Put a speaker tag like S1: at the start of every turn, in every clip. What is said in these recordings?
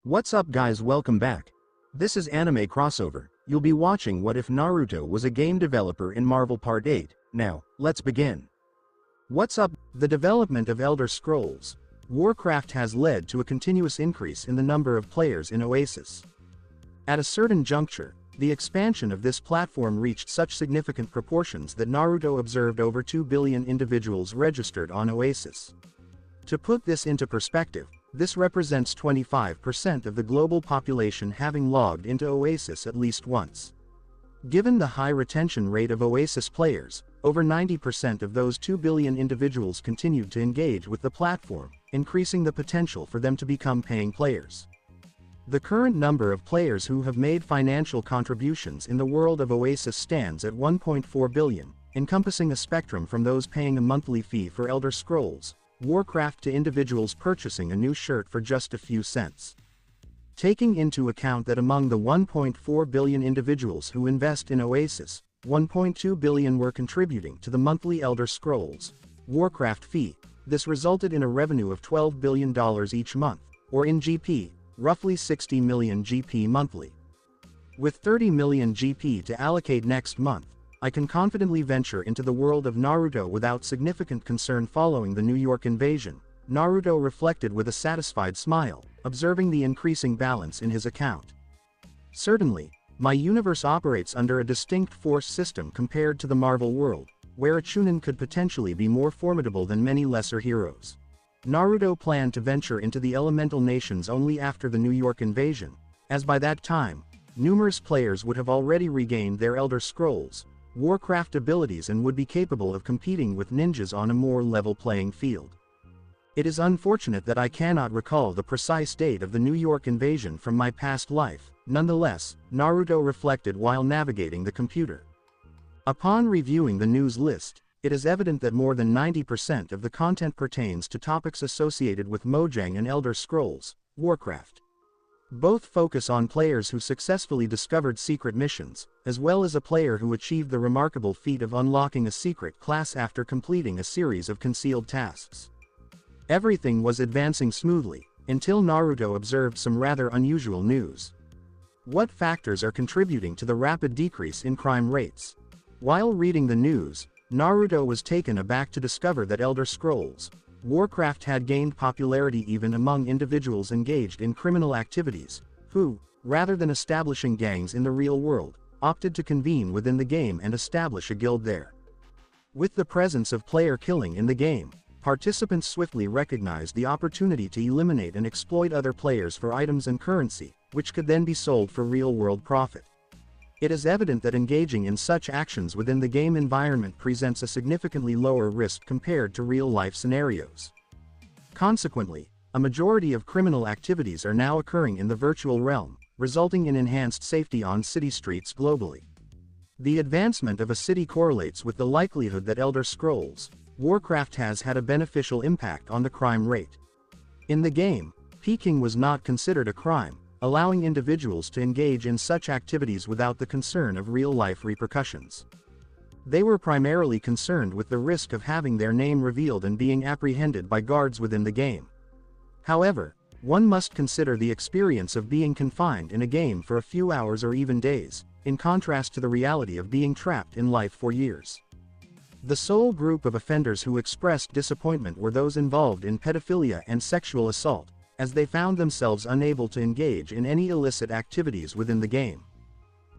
S1: What's up guys, welcome back. This is Anime Crossover. You'll be watching What If Naruto Was a Game Developer in Marvel Part 8. Now, let's begin. What's up? The development of Elder Scrolls Warcraft has led to a continuous increase in the number of players in Oasis. At a certain juncture, the expansion of this platform reached such significant proportions that Naruto observed over 2 billion individuals registered on Oasis. To put this into perspective, this represents 25% of the global population having logged into Oasis at least once. Given the high retention rate of Oasis players, over 90% of those 2 billion individuals continued to engage with the platform, increasing the potential for them to become paying players. The current number of players who have made financial contributions in the world of Oasis stands at 1.4 billion, encompassing a spectrum from those paying a monthly fee for Elder Scrolls Warcraft to individuals purchasing a new shirt for just a few cents. Taking into account that among the 1.4 billion individuals who invest in Oasis, 1.2 billion were contributing to the monthly Elder Scrolls Warcraft fee, this resulted in a revenue of $12 billion each month, or in GP, roughly 60 million GP monthly. With 30 million GP to allocate next month, I can confidently venture into the world of Naruto without significant concern. Following the New York invasion, Naruto reflected with a satisfied smile, observing the increasing balance in his account. Certainly, my universe operates under a distinct force system compared to the Marvel world, where a Chunin could potentially be more formidable than many lesser heroes. Naruto planned to venture into the elemental nations only after the New York invasion, as by that time, numerous players would have already regained their Elder Scrolls Warcraft abilities and would be capable of competing with ninjas on a more level playing field. It is unfortunate that I cannot recall the precise date of the New York invasion from my past life. Nonetheless, Naruto reflected while navigating the computer. Upon reviewing the news list, it is evident that more than 90% of the content pertains to topics associated with Mojang and Elder Scrolls Warcraft. Both focus on players who successfully discovered secret missions, as well as a player who achieved the remarkable feat of unlocking a secret class after completing a series of concealed tasks. Everything was advancing smoothly, until Naruto observed some rather unusual news. What factors are contributing to the rapid decrease in crime rates? While reading the news, Naruto was taken aback to discover that Elder Scrolls Warcraft had gained popularity even among individuals engaged in criminal activities, who, rather than establishing gangs in the real world, opted to convene within the game and establish a guild there. With the presence of player killing in the game, participants swiftly recognized the opportunity to eliminate and exploit other players for items and currency, which could then be sold for real-world profit. It is evident that engaging in such actions within the game environment presents a significantly lower risk compared to real-life scenarios. Consequently, a majority of criminal activities are now occurring in the virtual realm, resulting in enhanced safety on city streets globally. The advancement of a city correlates with the likelihood that Elder Scrolls Warcraft has had a beneficial impact on the crime rate. In the game, peeking was not considered a crime, allowing individuals to engage in such activities without the concern of real-life repercussions. They were primarily concerned with the risk of having their name revealed and being apprehended by guards within the game. However, one must consider the experience of being confined in a game for a few hours or even days, in contrast to the reality of being trapped in life for years. The sole group of offenders who expressed disappointment were those involved in pedophilia and sexual assault, as they found themselves unable to engage in any illicit activities within the game.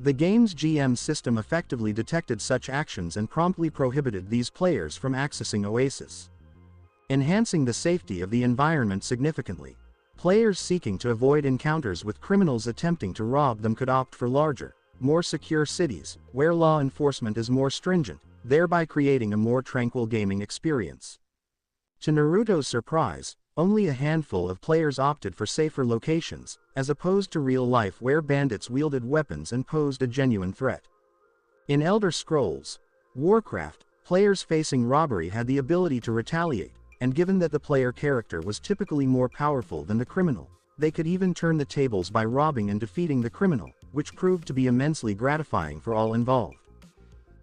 S1: The game's GM system effectively detected such actions and promptly prohibited these players from accessing Oasis, enhancing the safety of the environment significantly. Players seeking to avoid encounters with criminals attempting to rob them could opt for larger, more secure cities, where law enforcement is more stringent, thereby creating a more tranquil gaming experience. To Naruto's surprise, only a handful of players opted for safer locations, as opposed to real life where bandits wielded weapons and posed a genuine threat. In Elder Scrolls Warcraft, players facing robbery had the ability to retaliate, and given that the player character was typically more powerful than the criminal, they could even turn the tables by robbing and defeating the criminal, which proved to be immensely gratifying for all involved.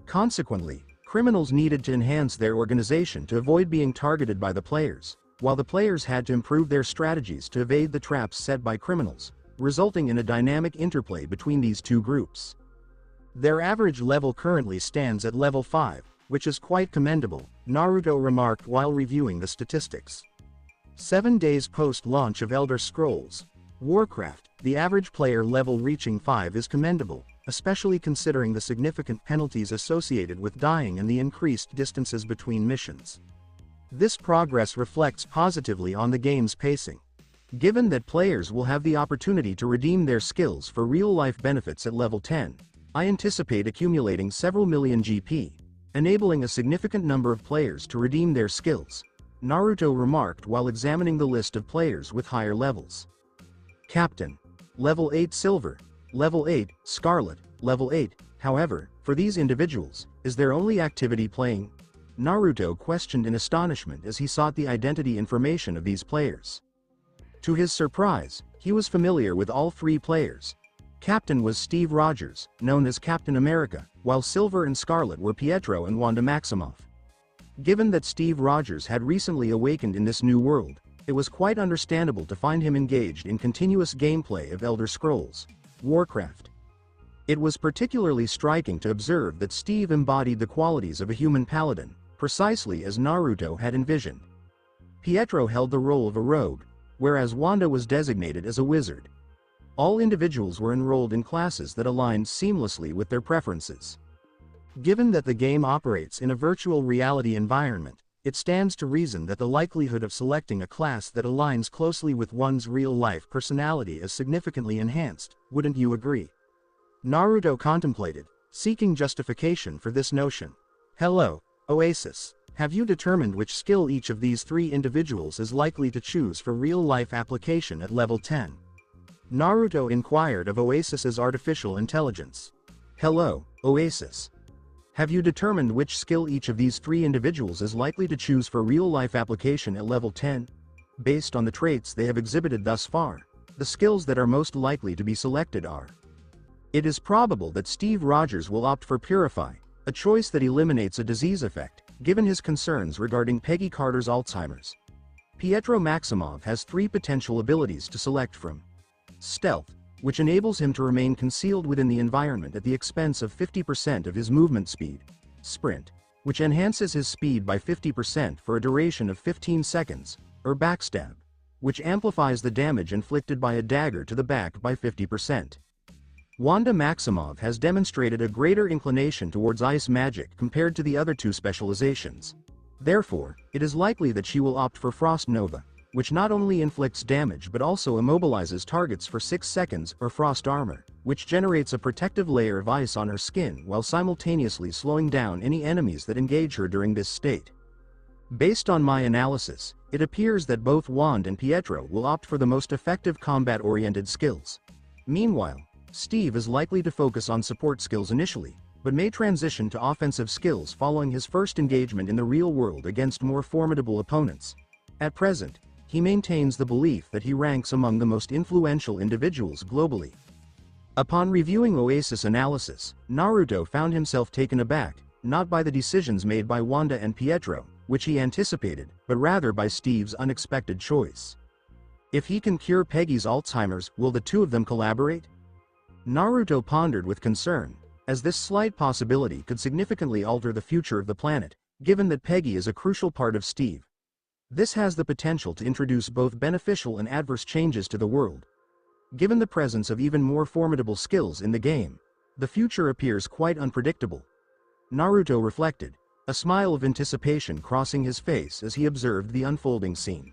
S1: Consequently, criminals needed to enhance their organization to avoid being targeted by the players. while the players had to improve their strategies to evade the traps set by criminals, resulting in a dynamic interplay between these two groups. Their average level currently stands at level 5, which is quite commendable, Naruto remarked while reviewing the statistics. 7 days post-launch of Elder Scrolls Warcraft, the average player level reaching 5 is commendable, especially considering the significant penalties associated with dying and the increased distances between missions. This progress reflects positively on the game's pacing. Given that players will have the opportunity to redeem their skills for real-life benefits at level 10, I anticipate accumulating several million GP, enabling a significant number of players to redeem their skills, Naruto remarked while examining the list of players with higher levels. Captain. Level 8 Silver. Level 8, Scarlet. Level 8, however, for these individuals, is their only activity playing? Naruto questioned in astonishment as he sought the identity information of these players. To his surprise, he was familiar with all 3 players. Captain was Steve Rogers, known as Captain America, while Silver and Scarlet were Pietro and Wanda Maximoff. Given that Steve Rogers had recently awakened in this new world, it was quite understandable to find him engaged in continuous gameplay of Elder Scrolls Warcraft. It was particularly striking to observe that Steve embodied the qualities of a human paladin, precisely as Naruto had envisioned. Pietro held the role of a rogue, whereas Wanda was designated as a wizard. All individuals were enrolled in classes that aligned seamlessly with their preferences. Given that the game operates in a virtual reality environment, it stands to reason that the likelihood of selecting a class that aligns closely with one's real-life personality is significantly enhanced, wouldn't you agree? Naruto contemplated, seeking justification for this notion. Hello, Oasis. Have you determined which skill each of these 3 individuals is likely to choose for real-life application at level 10? Naruto inquired of Oasis's artificial intelligence. Hello, Oasis. Have you determined which skill each of these 3 individuals is likely to choose for real-life application at level 10? Based on the traits they have exhibited thus far, the skills that are most likely to be selected are: it is probable that Steve Rogers will opt for Purify, a choice that eliminates a disease effect, given his concerns regarding Peggy Carter's Alzheimer's. Pietro Maximoff has 3 potential abilities to select from: Stealth, which enables him to remain concealed within the environment at the expense of 50% of his movement speed; Sprint, which enhances his speed by 50% for a duration of 15 seconds, or Backstab, which amplifies the damage inflicted by a dagger to the back by 50%. Wanda Maximoff has demonstrated a greater inclination towards ice magic compared to the other 2 specializations. Therefore, it is likely that she will opt for Frost Nova, which not only inflicts damage but also immobilizes targets for 6 seconds, or Frost Armor, which generates a protective layer of ice on her skin while simultaneously slowing down any enemies that engage her during this state. Based on my analysis, it appears that both Wanda and Pietro will opt for the most effective combat-oriented skills. Meanwhile, Steve is likely to focus on support skills initially, but may transition to offensive skills following his first engagement in the real world against more formidable opponents. At present, he maintains the belief that he ranks among the most influential individuals globally. Upon reviewing Oasis analysis, Naruto found himself taken aback, not by the decisions made by Wanda and Pietro, which he anticipated, but rather by Steve's unexpected choice. If he can cure Peggy's Alzheimer's, will the 2 of them collaborate? Naruto pondered with concern, as this slight possibility could significantly alter the future of the planet, given that Peggy is a crucial part of Steve. This has the potential to introduce both beneficial and adverse changes to the world. Given the presence of even more formidable skills in the game, the future appears quite unpredictable. Naruto reflected, a smile of anticipation crossing his face as he observed the unfolding scene.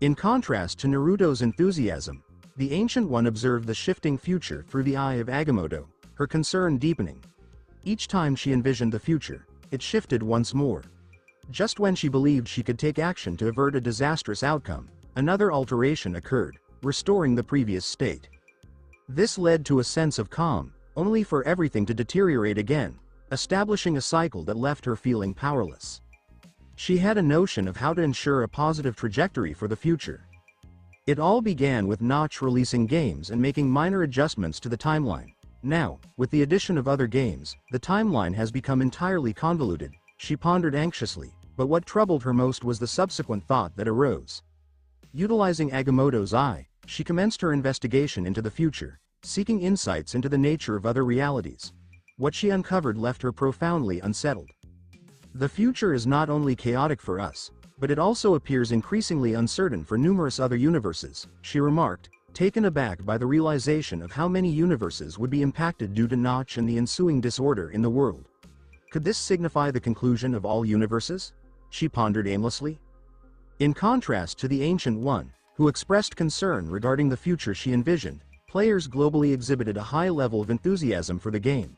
S1: In contrast to Naruto's enthusiasm, the Ancient One observed the shifting future through the eye of Agamotto, her concern deepening. Each time she envisioned the future, it shifted once more. Just when she believed she could take action to avert a disastrous outcome, another alteration occurred, restoring the previous state. This led to a sense of calm, only for everything to deteriorate again, establishing a cycle that left her feeling powerless. She had a notion of how to ensure a positive trajectory for the future. It all began with Notch releasing games and making minor adjustments to the timeline. Now, with the addition of other games, the timeline has become entirely convoluted, she pondered anxiously, but what troubled her most was the subsequent thought that arose. Utilizing Agamotto's eye, she commenced her investigation into the future, seeking insights into the nature of other realities. What she uncovered left her profoundly unsettled. The future is not only chaotic for us, but it also appears increasingly uncertain for numerous other universes, she remarked, taken aback by the realization of how many universes would be impacted due to Notch and the ensuing disorder in the world. Could this signify the conclusion of all universes? She pondered aimlessly. In contrast to the Ancient One, who expressed concern regarding the future she envisioned, players globally exhibited a high level of enthusiasm for the game.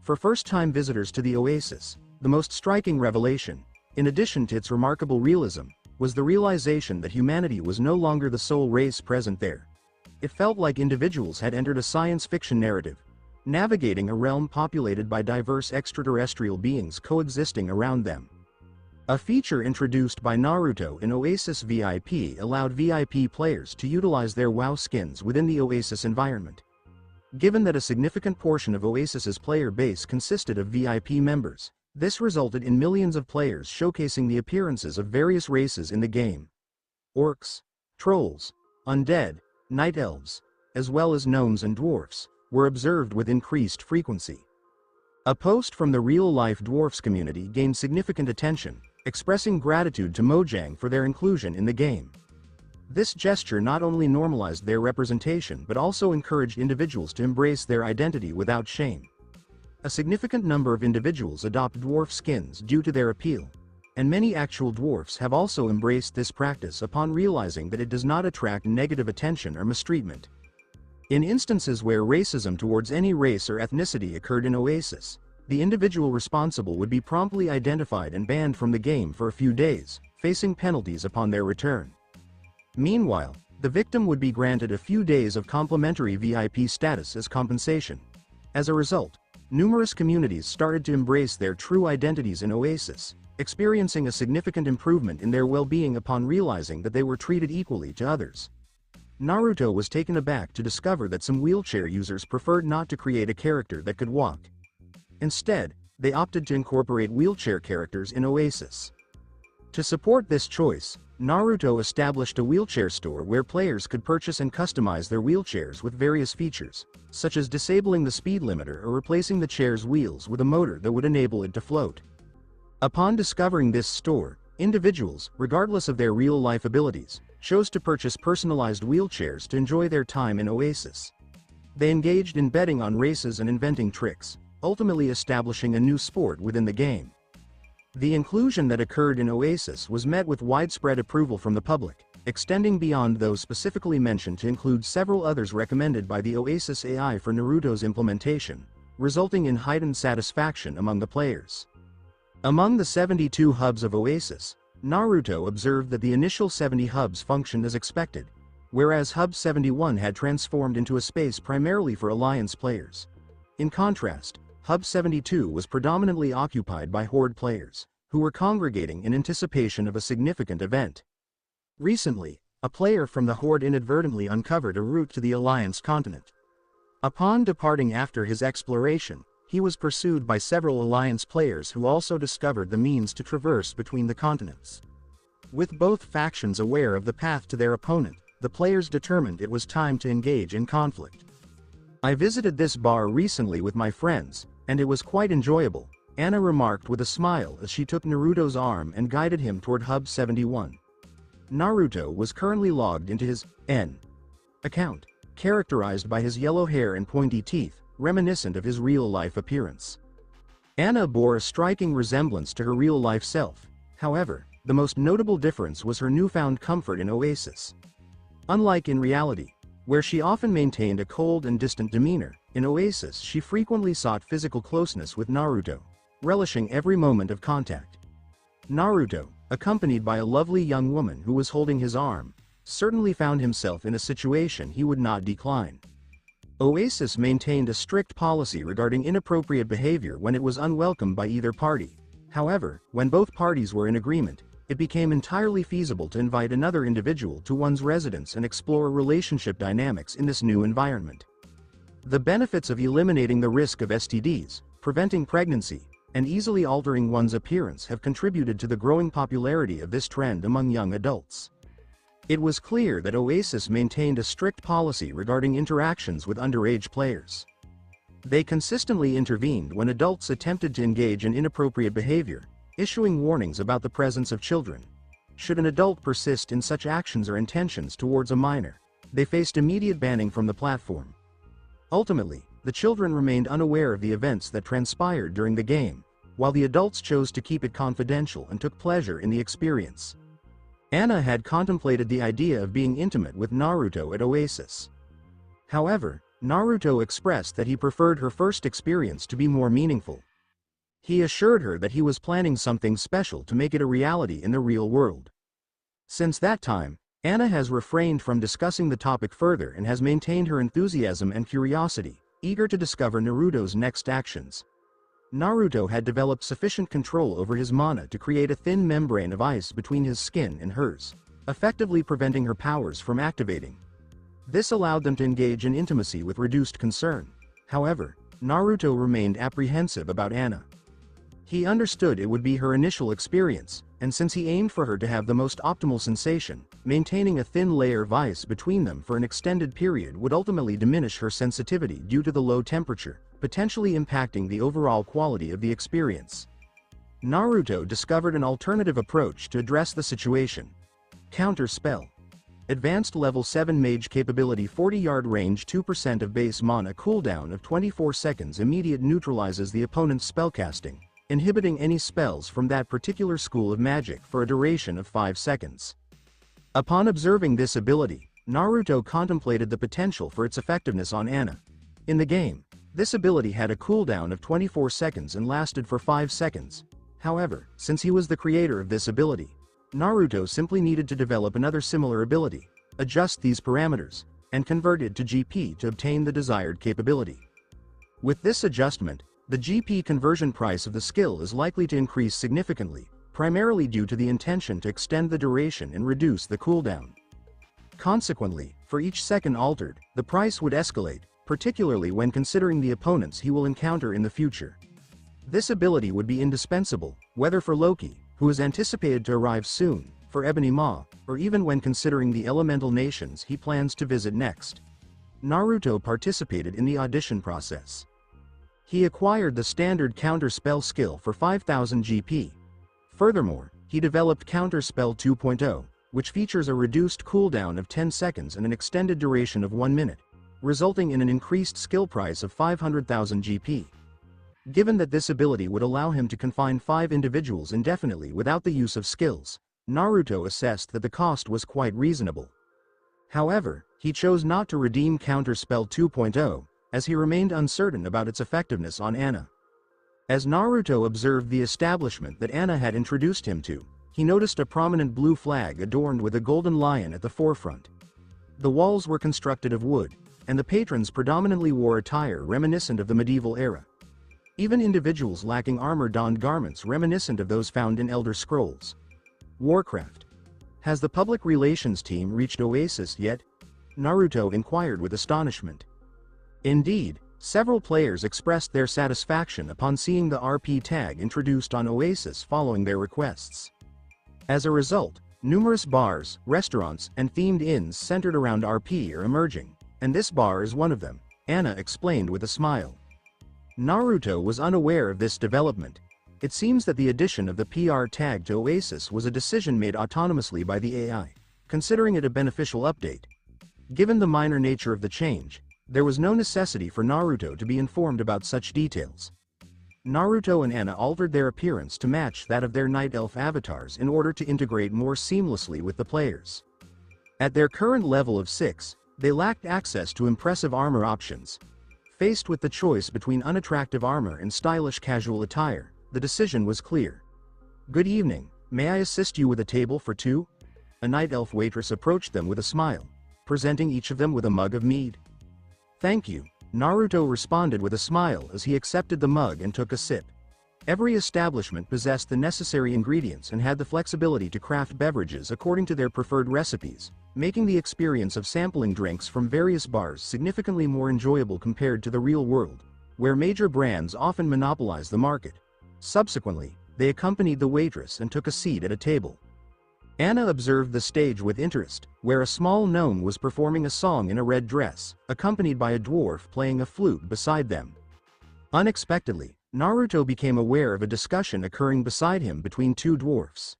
S1: For first-time visitors to the Oasis, the most striking revelation, in addition to its remarkable realism, was the realization that humanity was no longer the sole race present there. It felt like individuals had entered a science fiction narrative, navigating a realm populated by diverse extraterrestrial beings coexisting around them. A feature introduced by Naruto in Oasis VIP allowed VIP players to utilize their WoW skins within the Oasis environment. Given that a significant portion of Oasis's player base consisted of VIP members, this resulted in millions of players showcasing the appearances of various races in the game. Orcs, trolls, undead, night elves, as well as gnomes and dwarfs, were observed with increased frequency. A post from the real-life dwarfs community gained significant attention, expressing gratitude to Mojang for their inclusion in the game. This gesture not only normalized their representation but also encouraged individuals to embrace their identity without shame. A significant number of individuals adopt dwarf skins due to their appeal, and many actual dwarfs have also embraced this practice upon realizing that it does not attract negative attention or mistreatment. In instances where racism towards any race or ethnicity occurred in Oasis, the individual responsible would be promptly identified and banned from the game for a few days, facing penalties upon their return. Meanwhile, the victim would be granted a few days of complimentary VIP status as compensation. As a result, numerous communities started to embrace their true identities in Oasis, experiencing a significant improvement in their well-being upon realizing that they were treated equally to others. Naruto was taken aback to discover that some wheelchair users preferred not to create a character that could walk. Instead, they opted to incorporate wheelchair characters in Oasis. To support this choice, Naruto established a wheelchair store where players could purchase and customize their wheelchairs with various features, such as disabling the speed limiter or replacing the chair's wheels with a motor that would enable it to float. Upon discovering this store, individuals, regardless of their real-life abilities, chose to purchase personalized wheelchairs to enjoy their time in Oasis. They engaged in betting on races and inventing tricks, ultimately establishing a new sport within the game. The inclusion that occurred in Oasis was met with widespread approval from the public, extending beyond those specifically mentioned to include several others recommended by the Oasis AI for Naruto's implementation, resulting in heightened satisfaction among the players. Among the 72 hubs of Oasis, Naruto observed that the initial 70 hubs functioned as expected, whereas Hub 71 had transformed into a space primarily for Alliance players. In contrast, Hub 72 was predominantly occupied by Horde players, who were congregating in anticipation of a significant event. Recently, a player from the Horde inadvertently uncovered a route to the Alliance continent. Upon departing after his exploration, he was pursued by several Alliance players who also discovered the means to traverse between the continents. With both factions aware of the path to their opponent, the players determined it was time to engage in conflict. "I visited this bar recently with my friends, and it was quite enjoyable," Anna remarked with a smile as she took Naruto's arm and guided him toward Hub 71. Naruto was currently logged into his N account, characterized by his yellow hair and pointy teeth, reminiscent of his real-life appearance. Anna bore a striking resemblance to her real-life self. However, the most notable difference was her newfound comfort in Oasis. Unlike in reality, where she often maintained a cold and distant demeanor, in Oasis she frequently sought physical closeness with Naruto, relishing every moment of contact. Naruto, accompanied by a lovely young woman who was holding his arm, certainly found himself in a situation he would not decline. Oasis maintained a strict policy regarding inappropriate behavior when it was unwelcome by either party. However, when both parties were in agreement, it became entirely feasible to invite another individual to one's residence and explore relationship dynamics in this new environment. The benefits of eliminating the risk of STDs, preventing pregnancy, and easily altering one's appearance have contributed to the growing popularity of this trend among young adults. It was clear that Oasis maintained a strict policy regarding interactions with underage players. They consistently intervened when adults attempted to engage in inappropriate behavior, issuing warnings about the presence of children. Should an adult persist in such actions or intentions towards a minor, they faced immediate banning from the platform. Ultimately, the children remained unaware of the events that transpired during the game, while the adults chose to keep it confidential and took pleasure in the experience. Anna had contemplated the idea of being intimate with Naruto at Oasis. However, Naruto expressed that he preferred her first experience to be more meaningful. He assured her that he was planning something special to make it a reality in the real world. Since that time, Anna has refrained from discussing the topic further and has maintained her enthusiasm and curiosity, eager to discover Naruto's next actions. Naruto had developed sufficient control over his mana to create a thin membrane of ice between his skin and hers, effectively preventing her powers from activating. This allowed them to engage in intimacy with reduced concern. However, Naruto remained apprehensive about Anna. He understood it would be her initial experience, and since he aimed for her to have the most optimal sensation, maintaining a thin layer of ice between them for an extended period would ultimately diminish her sensitivity due to the low temperature, potentially impacting the overall quality of the experience. Naruto discovered an alternative approach to address the situation. Counter Spell. Advanced Level 7 Mage Capability 40-yard range 2% of base mana cooldown of 24 seconds immediate neutralizes the opponent's spellcasting, inhibiting any spells from that particular school of magic for a duration of 5 seconds. Upon observing this ability, Naruto contemplated the potential for its effectiveness on Anna. In the game, this ability had a cooldown of 24 seconds and lasted for 5 seconds. However, since he was the creator of this ability, Naruto simply needed to develop another similar ability, adjust these parameters, and convert it to GP to obtain the desired capability. With this adjustment, the GP conversion price of the skill is likely to increase significantly, primarily due to the intention to extend the duration and reduce the cooldown. Consequently, for each second altered, the price would escalate, particularly when considering the opponents he will encounter in the future. This ability would be indispensable, whether for Loki, who is anticipated to arrive soon, for Ebony Maw, or even when considering the elemental nations he plans to visit next. Naruto participated in the audition process. He acquired the standard Counter Spell skill for 5000 GP. Furthermore, he developed Counter Spell 2.0, which features a reduced cooldown of 10 seconds and an extended duration of 1 minute, resulting in an increased skill price of 500,000 GP. Given that this ability would allow him to confine 5 individuals indefinitely without the use of skills, Naruto assessed that the cost was quite reasonable. However, he chose not to redeem Counter Spell 2.0, as he remained uncertain about its effectiveness on Anna. As Naruto observed the establishment that Anna had introduced him to, he noticed a prominent blue flag adorned with a golden lion at the forefront. The walls were constructed of wood, and the patrons predominantly wore attire reminiscent of the medieval era. Even individuals lacking armor donned garments reminiscent of those found in Elder Scrolls. Warcraft. Has the public relations team reached Oasis yet? Naruto inquired with astonishment. Indeed, several players expressed their satisfaction upon seeing the RP tag introduced on Oasis following their requests. As a result, numerous bars, restaurants, and themed inns centered around RP are emerging, and this bar is one of them, Anna explained with a smile. Naruto was unaware of this development. It seems that the addition of the PR tag to Oasis was a decision made autonomously by the AI, considering it a beneficial update. Given the minor nature of the change, there was no necessity for Naruto to be informed about such details. Naruto and Anna altered their appearance to match that of their night elf avatars in order to integrate more seamlessly with the players. At their current level of 6, they lacked access to impressive armor options. Faced with the choice between unattractive armor and stylish casual attire, the decision was clear. "Good evening, may I assist you with a table for 2? A night elf waitress approached them with a smile, presenting each of them with a mug of mead. "Thank you," Naruto responded with a smile as he accepted the mug and took a sip. Every establishment possessed the necessary ingredients and had the flexibility to craft beverages according to their preferred recipes, making the experience of sampling drinks from various bars significantly more enjoyable compared to the real world, where major brands often monopolize the market. Subsequently, they accompanied the waitress and took a seat at a table. Anna observed the stage with interest, where a small gnome was performing a song in a red dress, accompanied by a dwarf playing a flute beside them. Unexpectedly, Naruto became aware of a discussion occurring beside him between two dwarfs.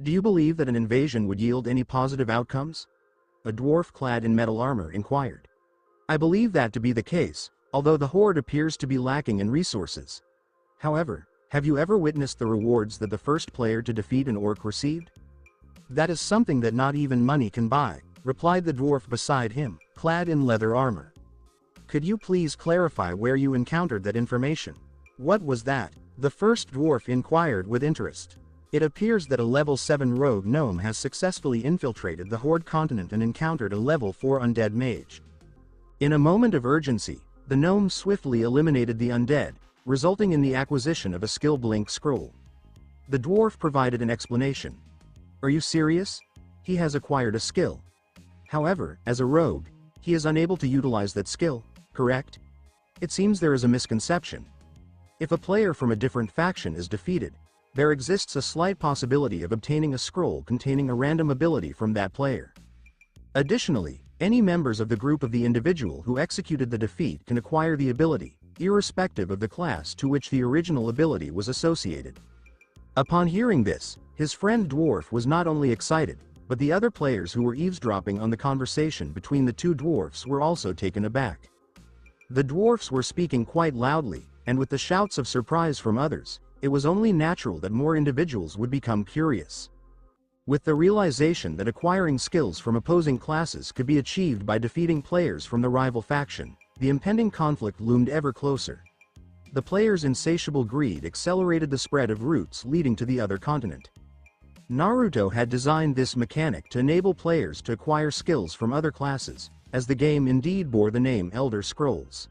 S1: "Do you believe that an invasion would yield any positive outcomes?" a dwarf clad in metal armor inquired. "I believe that to be the case, although the horde appears to be lacking in resources. However, have you ever witnessed the rewards that the first player to defeat an orc received? That is something that not even money can buy," replied the dwarf beside him, clad in leather armor. "Could you please clarify where you encountered that information?" "What was that?" the first dwarf inquired with interest. "It appears that a level 7 rogue gnome has successfully infiltrated the Horde continent and encountered a level 4 undead mage. In a moment of urgency, the gnome swiftly eliminated the undead, resulting in the acquisition of a skill blink scroll." The dwarf provided an explanation. "Are you serious? He has acquired a skill. However, as a rogue, he is unable to utilize that skill, correct? It seems there is a misconception. If a player from a different faction is defeated, there exists a slight possibility of obtaining a scroll containing a random ability from that player. Additionally, any members of the group of the individual who executed the defeat can acquire the ability, irrespective of the class to which the original ability was associated." Upon hearing this, his friend dwarf was not only excited, but the other players who were eavesdropping on the conversation between the two dwarfs were also taken aback. The dwarfs were speaking quite loudly, and with the shouts of surprise from others, it was only natural that more individuals would become curious. With the realization that acquiring skills from opposing classes could be achieved by defeating players from the rival faction, the impending conflict loomed ever closer. The players' insatiable greed accelerated the spread of routes leading to the other continent. Naruto had designed this mechanic to enable players to acquire skills from other classes, as the game indeed bore the name Elder Scrolls.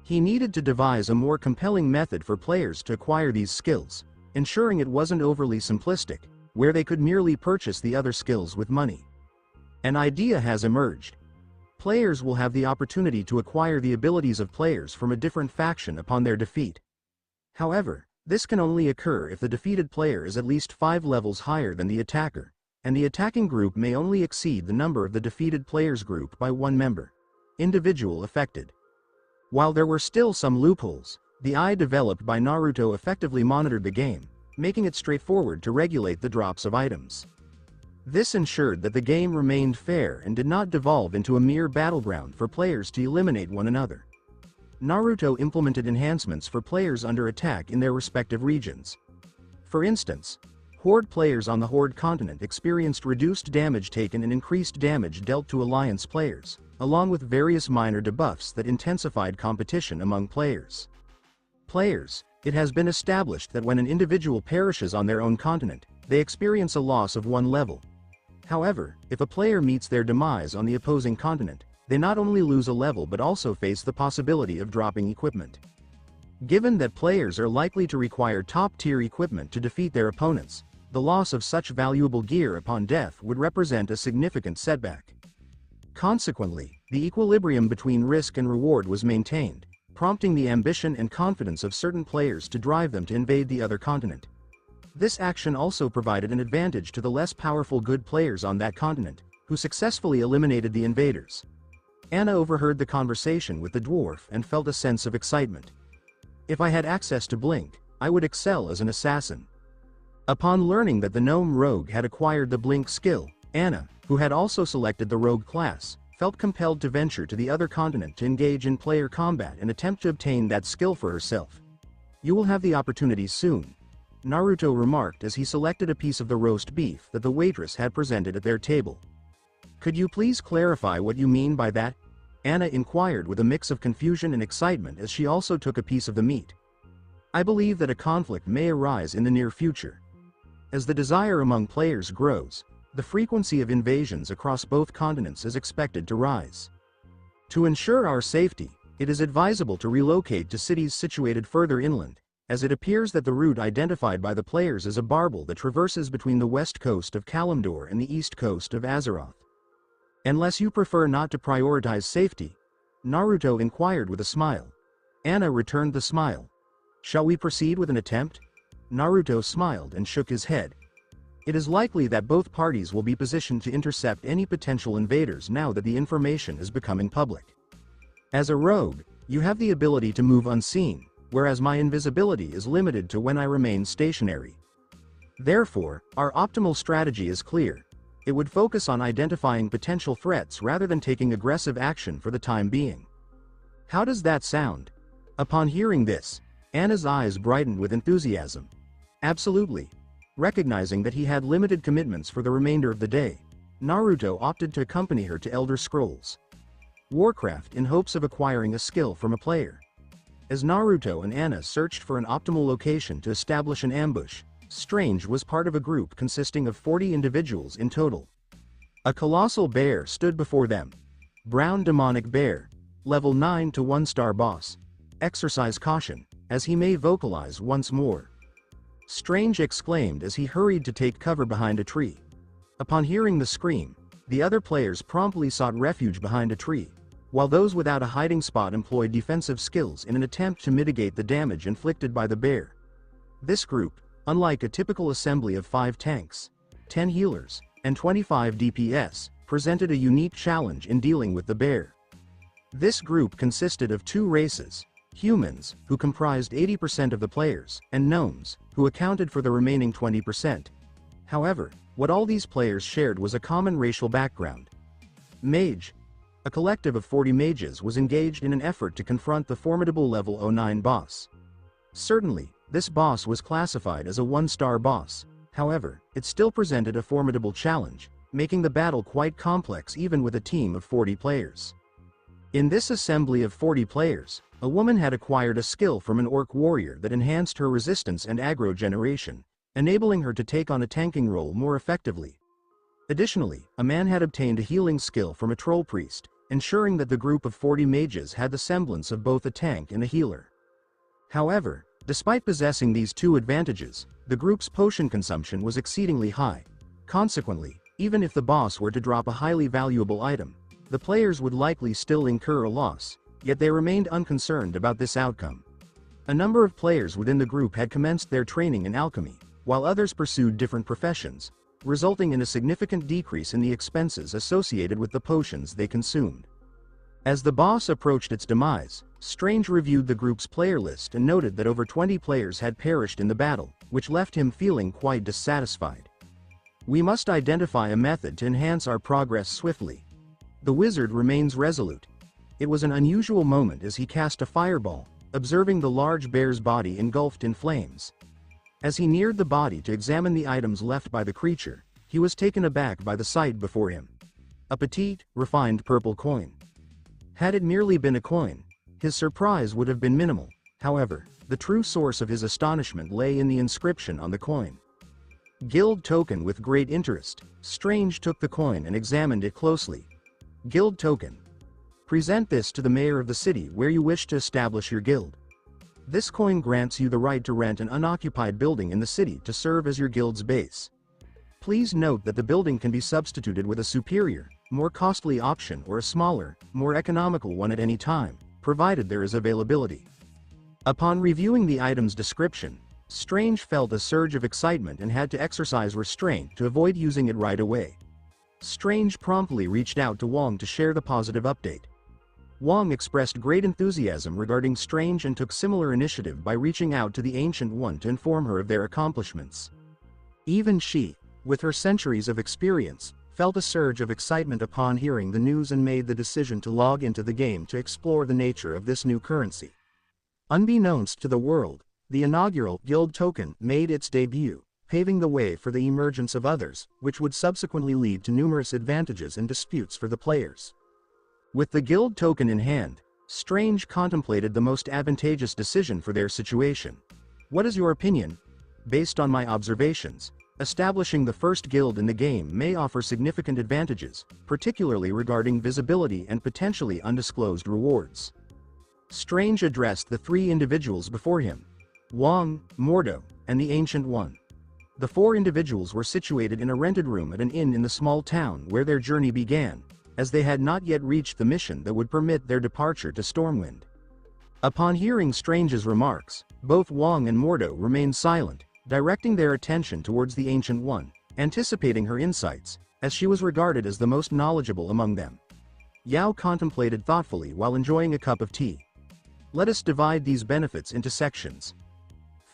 S1: He needed to devise a more compelling method for players to acquire these skills, ensuring it wasn't overly simplistic, where they could merely purchase the other skills with money. An idea has emerged. Players will have the opportunity to acquire the abilities of players from a different faction upon their defeat. However, this can only occur if the defeated player is at least 5 levels higher than the attacker, and the attacking group may only exceed the number of the defeated player's group by 1 member. Individual affected. While there were still some loopholes, the AI developed by Naruto effectively monitored the game, making it straightforward to regulate the drops of items. This ensured that the game remained fair and did not devolve into a mere battleground for players to eliminate one another. Naruto implemented enhancements for players under attack in their respective regions. For instance, Horde players on the Horde continent experienced reduced damage taken and increased damage dealt to Alliance players, along with various minor debuffs that intensified competition among players. It has been established that when an individual perishes on their own continent, they experience a loss of 1 level. However, if a player meets their demise on the opposing continent, they not only lose a level but also face the possibility of dropping equipment. Given that players are likely to require top-tier equipment to defeat their opponents, the loss of such valuable gear upon death would represent a significant setback. Consequently, the equilibrium between risk and reward was maintained, prompting the ambition and confidence of certain players to drive them to invade the other continent. This action also provided an advantage to the less powerful good players on that continent, who successfully eliminated the invaders. Anna overheard the conversation with the dwarf and felt a sense of excitement. "If I had access to Blink, I would excel as an assassin." Upon learning that the gnome rogue had acquired the Blink skill, Anna, who had also selected the rogue class, felt compelled to venture to the other continent to engage in player combat and attempt to obtain that skill for herself. "You will have the opportunity soon," Naruto remarked as he selected a piece of the roast beef that the waitress had presented at their table. "Could you please clarify what you mean by that?" Anna inquired with a mix of confusion and excitement as she also took a piece of the meat. "I believe that a conflict may arise in the near future. As the desire among players grows, the frequency of invasions across both continents is expected to rise. To ensure our safety, it is advisable to relocate to cities situated further inland, as it appears that the route identified by the players is a barbel that traverses between the west coast of Kalimdor and the east coast of Azeroth. Unless you prefer not to prioritize safety?" Naruto inquired with a smile. Anna returned the smile. "Shall we proceed with an attempt?" Naruto smiled and shook his head. It is likely that both parties will be positioned to intercept any potential invaders now that the information is becoming public. As a rogue, you have the ability to move unseen, whereas my invisibility is limited to when I remain stationary. Therefore, our optimal strategy is clear. It would focus on identifying potential threats rather than taking aggressive action for the time being. How does that sound? Upon hearing this, Anna's eyes brightened with enthusiasm. Absolutely. Recognizing that he had limited commitments for the remainder of the day, Naruto opted to accompany her to Elder Scrolls Warcraft in hopes of acquiring a skill from a player. As Naruto and Anna searched for an optimal location to establish an ambush, Strange was part of a group consisting of 40 individuals in total. A colossal bear stood before them. Brown demonic bear, level 9 to 1-star boss. Exercise caution, as he may vocalize once more. Strange exclaimed as he hurried to take cover behind a tree. Upon hearing the scream, the other players promptly sought refuge behind a tree, while those without a hiding spot employed defensive skills in an attempt to mitigate the damage inflicted by the bear. This group, unlike a typical assembly of 5 tanks, 10 healers, and 25 DPS, presented a unique challenge in dealing with the bear. This group consisted of 2 races: humans, who comprised 80% of the players, and gnomes, who accounted for the remaining 20%. However, what all these players shared was a common racial background. Mage. A collective of 40 mages was engaged in an effort to confront the formidable level 09 boss. Certainly, this boss was classified as a 1-star boss, however, it still presented a formidable challenge, making the battle quite complex even with a team of 40 players. In this assembly of 40 players, a woman had acquired a skill from an orc warrior that enhanced her resistance and aggro generation, enabling her to take on a tanking role more effectively. Additionally, a man had obtained a healing skill from a troll priest, ensuring that the group of 40 mages had the semblance of both a tank and a healer. However, despite possessing these 2 advantages, the group's potion consumption was exceedingly high. Consequently, even if the boss were to drop a highly valuable item, the players would likely still incur a loss, yet they remained unconcerned about this outcome. A number of players within the group had commenced their training in alchemy, while others pursued different professions, resulting in a significant decrease in the expenses associated with the potions they consumed. As the boss approached its demise, Strange reviewed the group's player list and noted that over 20 players had perished in the battle, which left him feeling quite dissatisfied. We must identify a method to enhance our progress swiftly. The wizard remains resolute. It was an unusual moment as he cast a fireball, observing the large bear's body engulfed in flames. As he neared the body to examine the items left by the creature, he was taken aback by the sight before him. A petite, refined purple coin. Had it merely been a coin, his surprise would have been minimal. However, the true source of his astonishment lay in the inscription on the coin. Guild token. With great interest, Strange took the coin and examined it closely. Guild token. Present this to the mayor of the city where you wish to establish your guild. This coin grants you the right to rent an unoccupied building in the city to serve as your guild's base. Please note that the building can be substituted with a superior, more costly option or a smaller, more economical one at any time, provided there is availability. Upon reviewing the item's description, Strange felt a surge of excitement and had to exercise restraint to avoid using it right away. Strange promptly reached out to Wong to share the positive update. Wong expressed great enthusiasm regarding Strange and took similar initiative by reaching out to the Ancient One to inform her of their accomplishments. Even she, with her centuries of experience, felt a surge of excitement upon hearing the news and made the decision to log into the game to explore the nature of this new currency. Unbeknownst to the world, the inaugural guild token made its debut, paving the way for the emergence of others, which would subsequently lead to numerous advantages and disputes for the players. With the guild token in hand, Strange contemplated the most advantageous decision for their situation. What is your opinion? Based on my observations, establishing the first guild in the game may offer significant advantages, particularly regarding visibility and potentially undisclosed rewards. Strange addressed the 3 individuals before him: Wong, Mordo, and the Ancient One. The 4 individuals were situated in a rented room at an inn in the small town where their journey began, as they had not yet reached the mission that would permit their departure to Stormwind. Upon hearing Strange's remarks, both Wong and Mordo remained silent, directing their attention towards the Ancient One, anticipating her insights, as she was regarded as the most knowledgeable among them. Yao contemplated thoughtfully while enjoying a cup of tea. Let us divide these benefits into sections.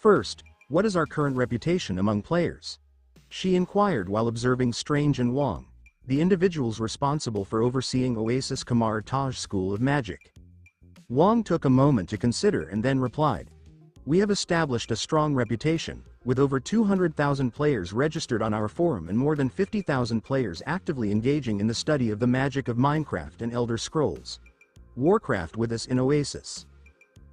S1: First, what is our current reputation among players? She inquired while observing Strange and Wang, the individuals responsible for overseeing Oasis Kamar Taj School of Magic. Wang took a moment to consider and then replied, "We have established a strong reputation, with over 200,000 players registered on our forum and more than 50,000 players actively engaging in the study of the magic of Minecraft and Elder Scrolls Warcraft with us in Oasis.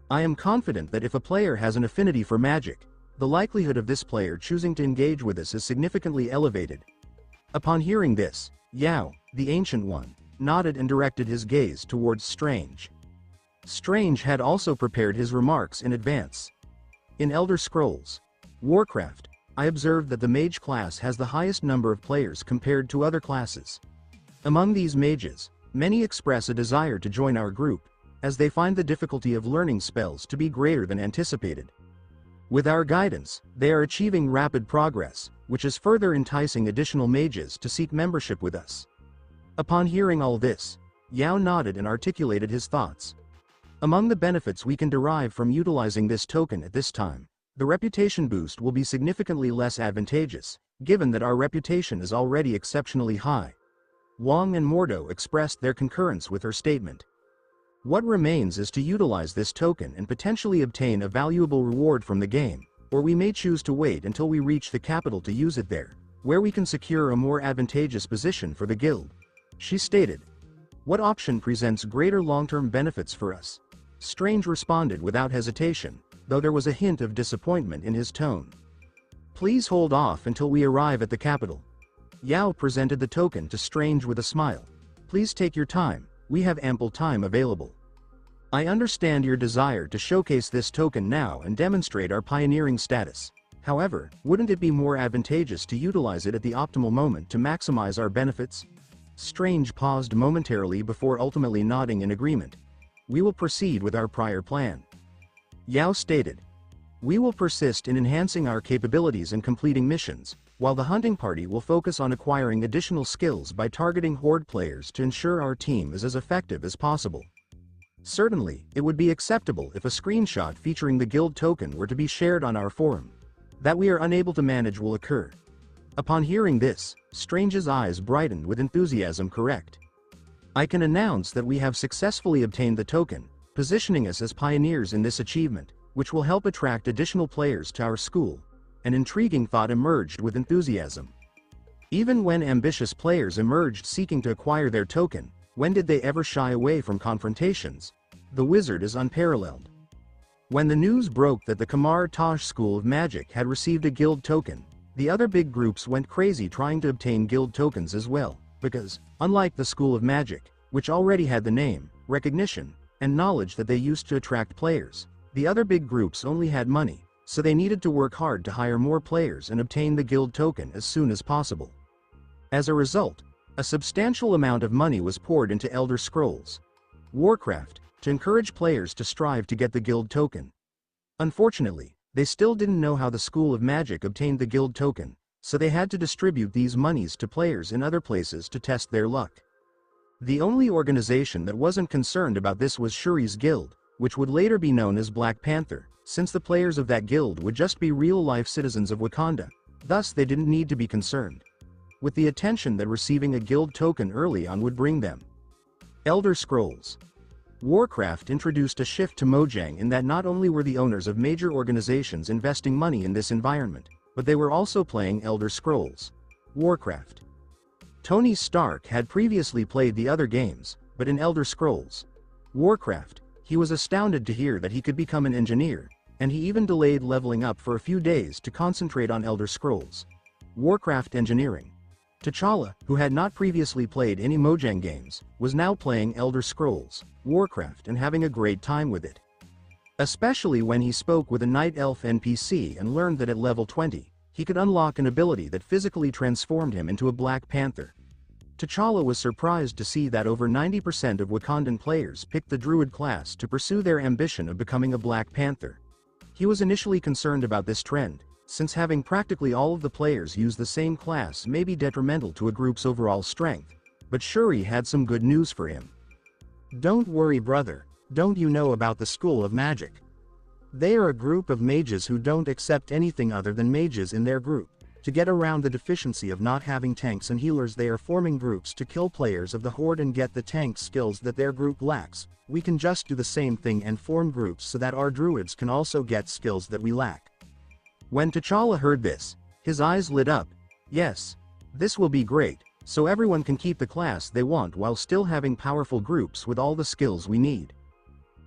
S1: I am confident that if a player has an affinity for magic, the likelihood of this player choosing to engage with us is significantly elevated." Upon hearing this, Yao, the Ancient One, nodded and directed his gaze towards Strange. Strange had also prepared his remarks in advance. In Elder Scrolls Warcraft, I observed that the mage class has the highest number of players compared to other classes. Among these mages, many express a desire to join our group, as they find the difficulty of learning spells to be greater than anticipated. With our guidance, they are achieving rapid progress, which is further enticing additional mages to seek membership with us. Upon hearing all this, Yao nodded and articulated his thoughts. Among the benefits we can derive from utilizing this token at this time, the reputation boost will be significantly less advantageous, given that our reputation is already exceptionally high. Wang and Mordo expressed their concurrence with her statement. What remains is to utilize this token and potentially obtain a valuable reward from the game, or we may choose to wait until we reach the capital to use it there, where we can secure a more advantageous position for the guild. She stated, "What option presents greater long-term benefits for us?" Strange responded without hesitation, though there was a hint of disappointment in his tone. "Please hold off until we arrive at the capital." Yao presented the token to Strange with a smile. "Please take your time, we have ample time available. I understand your desire to showcase this token now and demonstrate our pioneering status. However, wouldn't it be more advantageous to utilize it at the optimal moment to maximize our benefits?" Strange paused momentarily before ultimately nodding in agreement. "We will proceed with our prior plan." Yao stated, "We will persist in enhancing our capabilities and completing missions, while the hunting party will focus on acquiring additional skills by targeting Horde players to ensure our team is as effective as possible. Certainly, it would be acceptable if a screenshot featuring the guild token were to be shared on our forum. That we are unable to manage will occur." Upon hearing this, Strange's eyes brightened with enthusiasm. "Correct. I can announce that we have successfully obtained the token, positioning us as pioneers in this achievement, which will help attract additional players to our school." An intriguing thought emerged with enthusiasm. Even when ambitious players emerged seeking to acquire their token, when did they ever shy away from confrontations? The wizard is unparalleled. When the news broke that the Kamar Taj School of Magic had received a guild token, the other big groups went crazy trying to obtain guild tokens as well, because, unlike the School of Magic, which already had the name, recognition, and knowledge that they used to attract players, the other big groups only had money, so they needed to work hard to hire more players and obtain the guild token as soon as possible. As a result, a substantial amount of money was poured into Elder Scrolls Warcraft to encourage players to strive to get the guild token. Unfortunately, they still didn't know how the School of Magic obtained the guild token, so they had to distribute these monies to players in other places to test their luck. The only organization that wasn't concerned about this was Shuri's guild, which would later be known as Black Panther, since the players of that guild would just be real-life citizens of Wakanda, thus they didn't need to be concerned with the attention that receiving a guild token early on would bring them. Elder Scrolls Warcraft introduced a shift to Mojang in that not only were the owners of major organizations investing money in this environment, but they were also playing Elder Scrolls Warcraft. Tony Stark had previously played the other games, but in Elder Scrolls Warcraft, he was astounded to hear that he could become an engineer, and he even delayed leveling up for a few days to concentrate on Elder Scrolls Warcraft engineering. T'Challa, who had not previously played any Mojang games, was now playing Elder Scrolls Warcraft and having a great time with it. Especially when he spoke with a Night Elf NPC and learned that at level 20, he could unlock an ability that physically transformed him into a Black Panther. T'Challa was surprised to see that over 90% of Wakandan players picked the Druid class to pursue their ambition of becoming a Black Panther. He was initially concerned about this trend, since having practically all of the players use the same class may be detrimental to a group's overall strength, but Shuri had some good news for him. Don't worry, brother, don't you know about the School of Magic? They are a group of mages who don't accept anything other than mages in their group. To get around the deficiency of not having tanks and healers, they are forming groups to kill players of the Horde and get the tank skills that their group lacks. We can just do the same thing and form groups so that our druids can also get skills that we lack. When T'Challa heard this, his eyes lit up. Yes, this will be great, so everyone can keep the class they want while still having powerful groups with all the skills we need.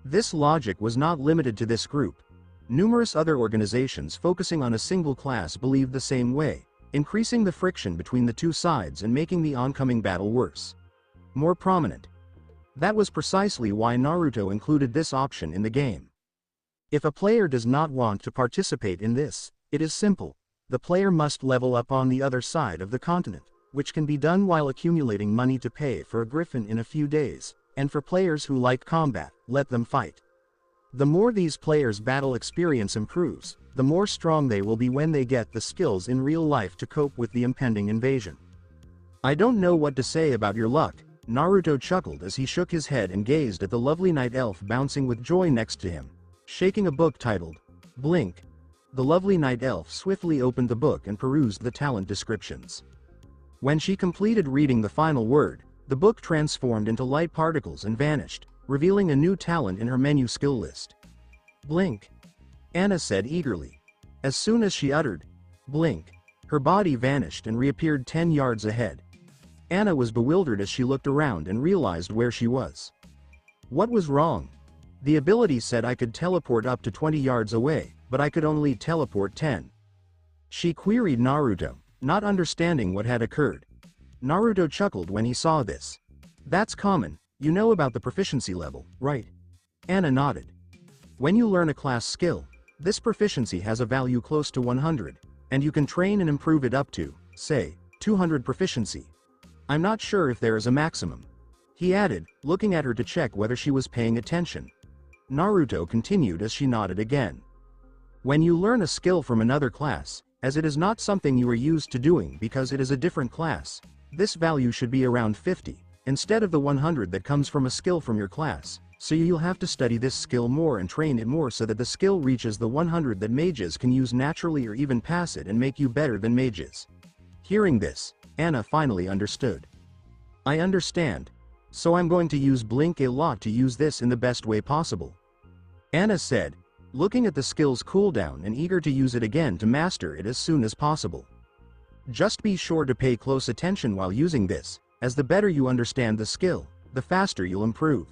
S1: This logic was not limited to this group. Numerous other organizations focusing on a single class believed the same way, increasing the friction between the two sides and making the oncoming battle worse. More prominent. That was precisely why Naruto included this option in the game. If a player does not want to participate in this, it is simple. The player must level up on the other side of the continent, which can be done while accumulating money to pay for a griffin in a few days, and for players who like combat, let them fight. The more these players' battle experience improves, the more strong they will be when they get the skills in real life to cope with the impending invasion. I don't know what to say about your luck, Naruto chuckled as he shook his head and gazed at the lovely night elf bouncing with joy next to him, shaking a book titled, Blink. The lovely night elf swiftly opened the book and perused the talent descriptions. When she completed reading the final word, the book transformed into light particles and vanished, revealing a new talent in her menu skill list. Blink, Anna said eagerly. As soon as she uttered, blink, her body vanished and reappeared 10 yards ahead. Anna was bewildered as she looked around and realized where she was. What was wrong? The ability said I could teleport up to 20 yards away, but I could only teleport 10. She queried Naruto, not understanding what had occurred. Naruto chuckled when he saw this. That's common, you know about the proficiency level, right? Anna nodded. When you learn a class skill, this proficiency has a value close to 100, and you can train and improve it up to, say, 200 proficiency. I'm not sure if there is a maximum. He added, looking at her to check whether she was paying attention. Naruto continued as she nodded again. When you learn a skill from another class, as it is not something you are used to doing because it is a different class, this value should be around 50, instead of the 100 that comes from a skill from your class, so you'll have to study this skill more and train it more so that the skill reaches the 100 that mages can use naturally or even pass it and make you better than mages. Hearing this, Anna finally understood. I understand. So I'm going to use Blink a lot to use this in the best way possible. Anna said, looking at the skill's cooldown and eager to use it again to master it as soon as possible. Just be sure to pay close attention while using this, as the better you understand the skill, the faster you'll improve.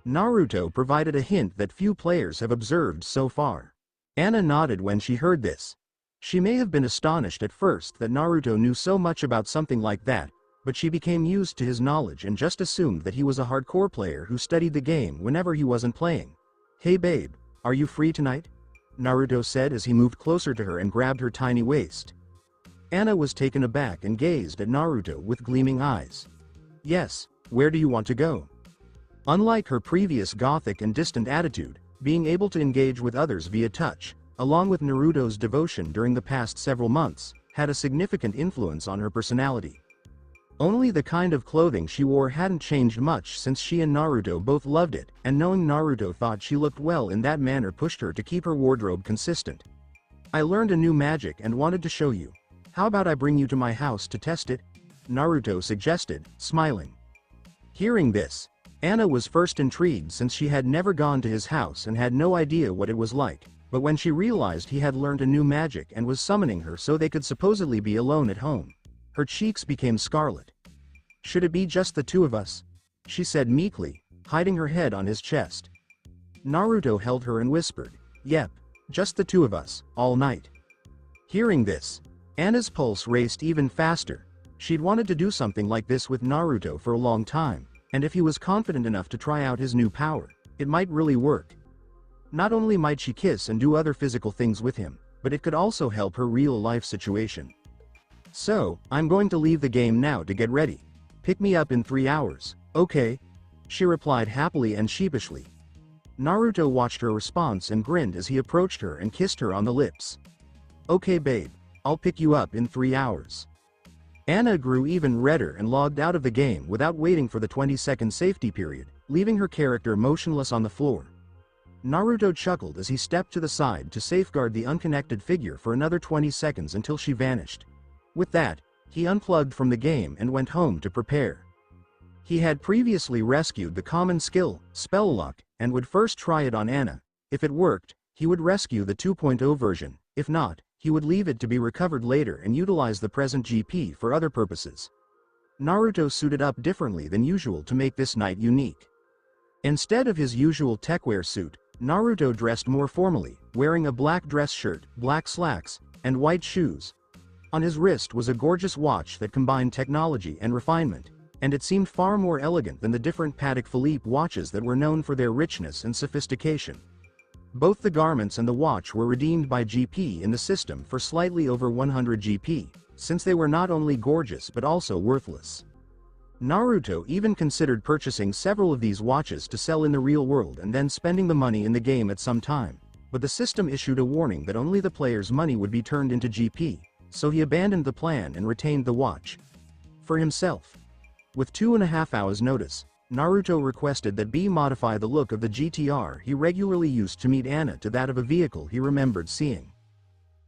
S1: Naruto provided a hint that few players have observed so far. Anna nodded when she heard this. She may have been astonished at first that Naruto knew so much about something like that, but she became used to his knowledge and just assumed that he was a hardcore player who studied the game whenever he wasn't playing. Hey babe, are you free tonight? Naruto said as he moved closer to her and grabbed her tiny waist. Anna was taken aback and gazed at Naruto with gleaming eyes. Yes, where do you want to go? Unlike her previous gothic and distant attitude, being able to engage with others via touch, along with Naruto's devotion during the past several months, had a significant influence on her personality. Only the kind of clothing she wore hadn't changed much since she and Naruto both loved it, and knowing Naruto thought she looked well in that manner pushed her to keep her wardrobe consistent. I learned a new magic and wanted to show you. How about I bring you to my house to test it? Naruto suggested, smiling. Hearing this, Anna was first intrigued since she had never gone to his house and had no idea what it was like, but when she realized he had learned a new magic and was summoning her so they could supposedly be alone at home, her cheeks became scarlet. Should it be just the two of us? She said meekly, hiding her head on his chest. Naruto held her and whispered, Yep, just the two of us, all night. Hearing this, Anna's pulse raced even faster. She'd wanted to do something like this with Naruto for a long time, and if he was confident enough to try out his new power, it might really work. Not only might she kiss and do other physical things with him, but it could also help her real-life situation. So, I'm going to leave the game now to get ready. Pick me up in 3 hours, okay? She replied happily and sheepishly. Naruto watched her response and grinned as he approached her and kissed her on the lips. Okay babe, I'll pick you up in 3 hours. Anna grew even redder and logged out of the game without waiting for the 20-second safety period, leaving her character motionless on the floor. Naruto chuckled as he stepped to the side to safeguard the unconnected figure for another 20 seconds until she vanished. With that, he unplugged from the game and went home to prepare. He had previously rescued the common skill, Spell Lock, and would first try it on Anna. If it worked, he would rescue the 2.0 version. If not, he would leave it to be recovered later and utilize the present GP for other purposes. Naruto suited up differently than usual to make this night unique. Instead of his usual techwear suit, Naruto dressed more formally, wearing a black dress shirt, black slacks, and white shoes. On his wrist was a gorgeous watch that combined technology and refinement, and it seemed far more elegant than the different Patek Philippe watches that were known for their richness and sophistication. Both the garments and the watch were redeemed by GP in the system for slightly over 100 GP, since they were not only gorgeous but also worthless. Naruto even considered purchasing several of these watches to sell in the real world and then spending the money in the game at some time, but the system issued a warning that only the player's money would be turned into GP, so he abandoned the plan and retained the watch for himself. With 2.5 hours notice, Naruto requested that B modify the look of the GTR he regularly used to meet Anna to that of a vehicle he remembered seeing.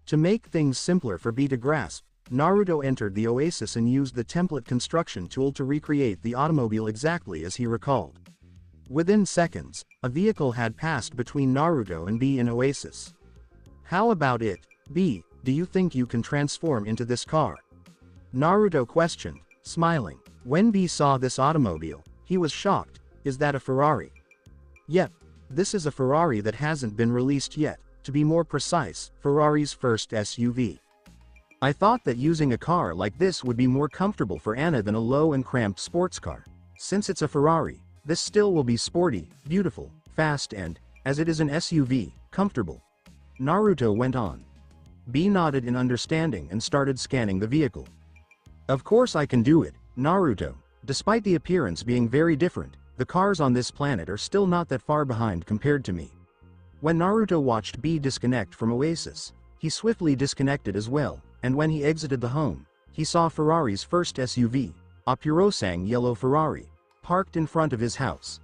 S1: To make things simpler for B to grasp, Naruto entered the Oasis and used the template construction tool to recreate the automobile exactly as he recalled. Within seconds, a vehicle had passed between Naruto and B in Oasis. "How about it, B, do you think you can transform into this car?" Naruto questioned, smiling. When B saw this automobile, he was shocked. "Is that a Ferrari?" "Yep, this is a Ferrari that hasn't been released yet, to be more precise, Ferrari's first SUV. I thought that using a car like this would be more comfortable for Anna than a low and cramped sports car. Since it's a Ferrari, this still will be sporty, beautiful, fast and, as it is an SUV, comfortable." Naruto went on. B nodded in understanding and started scanning the vehicle. "Of course I can do it, Naruto. Despite the appearance being very different, the cars on this planet are still not that far behind compared to me." When Naruto watched B disconnect from Oasis, he swiftly disconnected as well, and when he exited the home, he saw Ferrari's first SUV, a Purosang yellow Ferrari, parked in front of his house.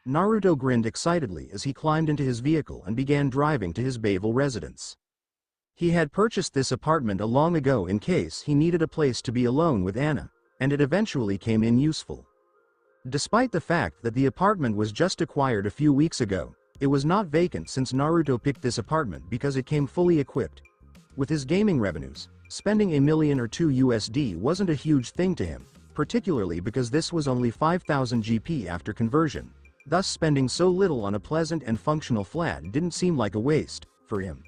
S1: Naruto grinned excitedly as he climbed into his vehicle and began driving to his Bayville residence. He had purchased this apartment long ago in case he needed a place to be alone with Anna, and it eventually came in useful. Despite the fact that the apartment was just acquired a few weeks ago, it was not vacant since Naruto picked this apartment because it came fully equipped. With his gaming revenues, spending $1 million or $2 USD wasn't a huge thing to him, particularly because this was only 5,000 GP after conversion. Thus spending so little on a pleasant and functional flat didn't seem like a waste for him.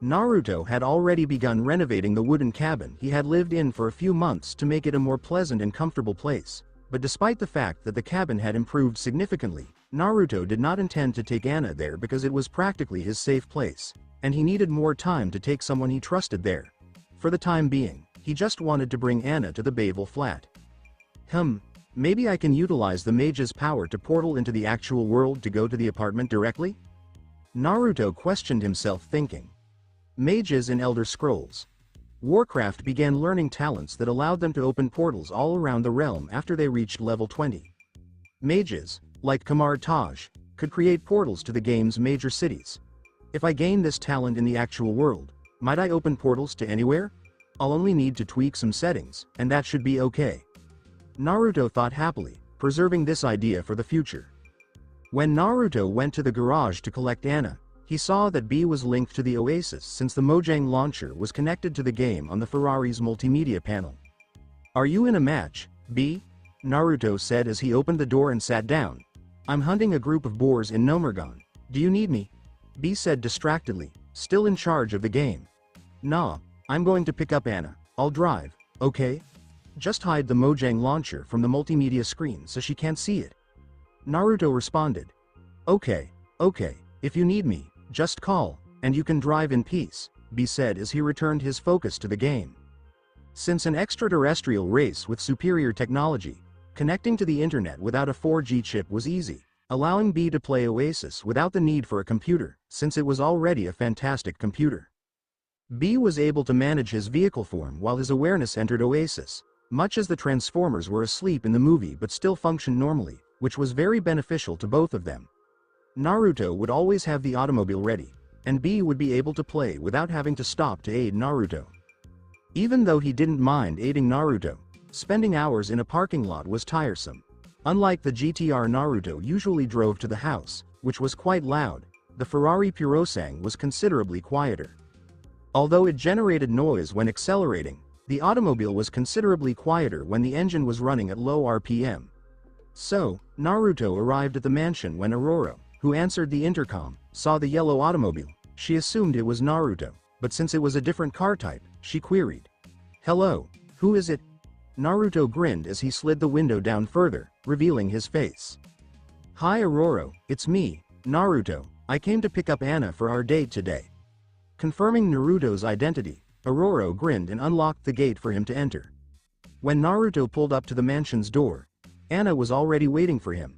S1: Naruto had already begun renovating the wooden cabin he had lived in for a few months to make it a more pleasant and comfortable place, but despite the fact that the cabin had improved significantly, Naruto did not intend to take Anna there because it was practically his safe place, and he needed more time to take someone he trusted there. For the time being, he just wanted to bring Anna to the Bayville flat. Maybe I can utilize the mage's power to portal into the actual world to go to the apartment directly? Naruto questioned himself thinking. Mages in Elder Scrolls Warcraft began learning talents that allowed them to open portals all around the realm after they reached level 20. Mages, like Kamar Taj, could create portals to the game's major cities. If I gain this talent in the actual world, might I open portals to anywhere? I'll only need to tweak some settings, and that should be okay. Naruto thought happily, preserving this idea for the future. When Naruto went to the garage to collect Anna, he saw that B was linked to the Oasis since the Mojang launcher was connected to the game on the Ferrari's multimedia panel. "Are you in a match, B?" Naruto said as he opened the door and sat down. "I'm hunting a group of boars in Nomergon. Do you need me?" B said distractedly, still in charge of the game. "Nah, I'm going to pick up Anna. I'll drive, okay? Just hide the Mojang launcher from the multimedia screen so she can't see it." Naruto responded. Okay, if you need me, just call, and you can drive in peace," B said as he returned his focus to the game. Since an extraterrestrial race with superior technology, connecting to the internet without a 4G chip was easy, allowing B to play Oasis without the need for a computer, since it was already a fantastic computer. B was able to manage his vehicle form while his awareness entered Oasis, much as the Transformers were asleep in the movie but still functioned normally, which was very beneficial to both of them. Naruto would always have the automobile ready, and B would be able to play without having to stop to aid Naruto. Even though he didn't mind aiding Naruto, spending hours in a parking lot was tiresome. Unlike the GTR Naruto usually drove to the house, which was quite loud, the Ferrari Purosang was considerably quieter. Although it generated noise when accelerating, the automobile was considerably quieter when the engine was running at low RPM. So, Naruto arrived at the mansion when Aurora, who answered the intercom, saw the yellow automobile. She assumed it was Naruto, but since it was a different car type, she queried, "Hello, who is it?" Naruto grinned as he slid the window down further, revealing his face. "Hi Aurora, it's me, Naruto. I came to pick up Anna for our date today." Confirming Naruto's identity, Aurora grinned and unlocked the gate for him to enter. When Naruto pulled up to the mansion's door, Anna was already waiting for him.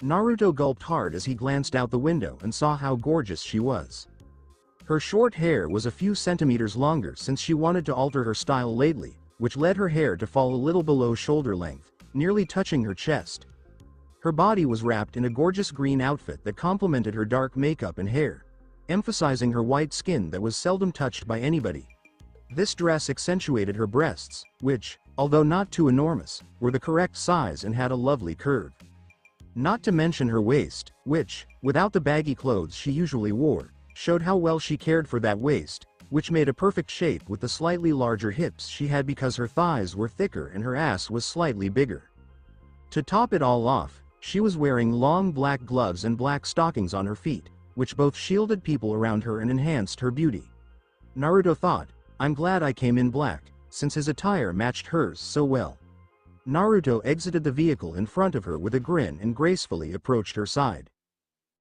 S1: Naruto gulped hard as he glanced out the window and saw how gorgeous she was. Her short hair was a few centimeters longer since she wanted to alter her style lately, which led her hair to fall a little below shoulder length, nearly touching her chest. Her body was wrapped in a gorgeous green outfit that complemented her dark makeup and hair, emphasizing her white skin that was seldom touched by anybody. This dress accentuated her breasts, which, although not too enormous, were the correct size and had a lovely curve. Not to mention her waist, which, without the baggy clothes she usually wore, showed how well she cared for that waist, which made a perfect shape with the slightly larger hips she had because her thighs were thicker and her ass was slightly bigger. To top it all off, she was wearing long black gloves and black stockings on her feet, which both shielded people around her and enhanced her beauty. Naruto thought, "I'm glad I came in black, since his attire matched hers so well." Naruto exited the vehicle in front of her with a grin and gracefully approached her side.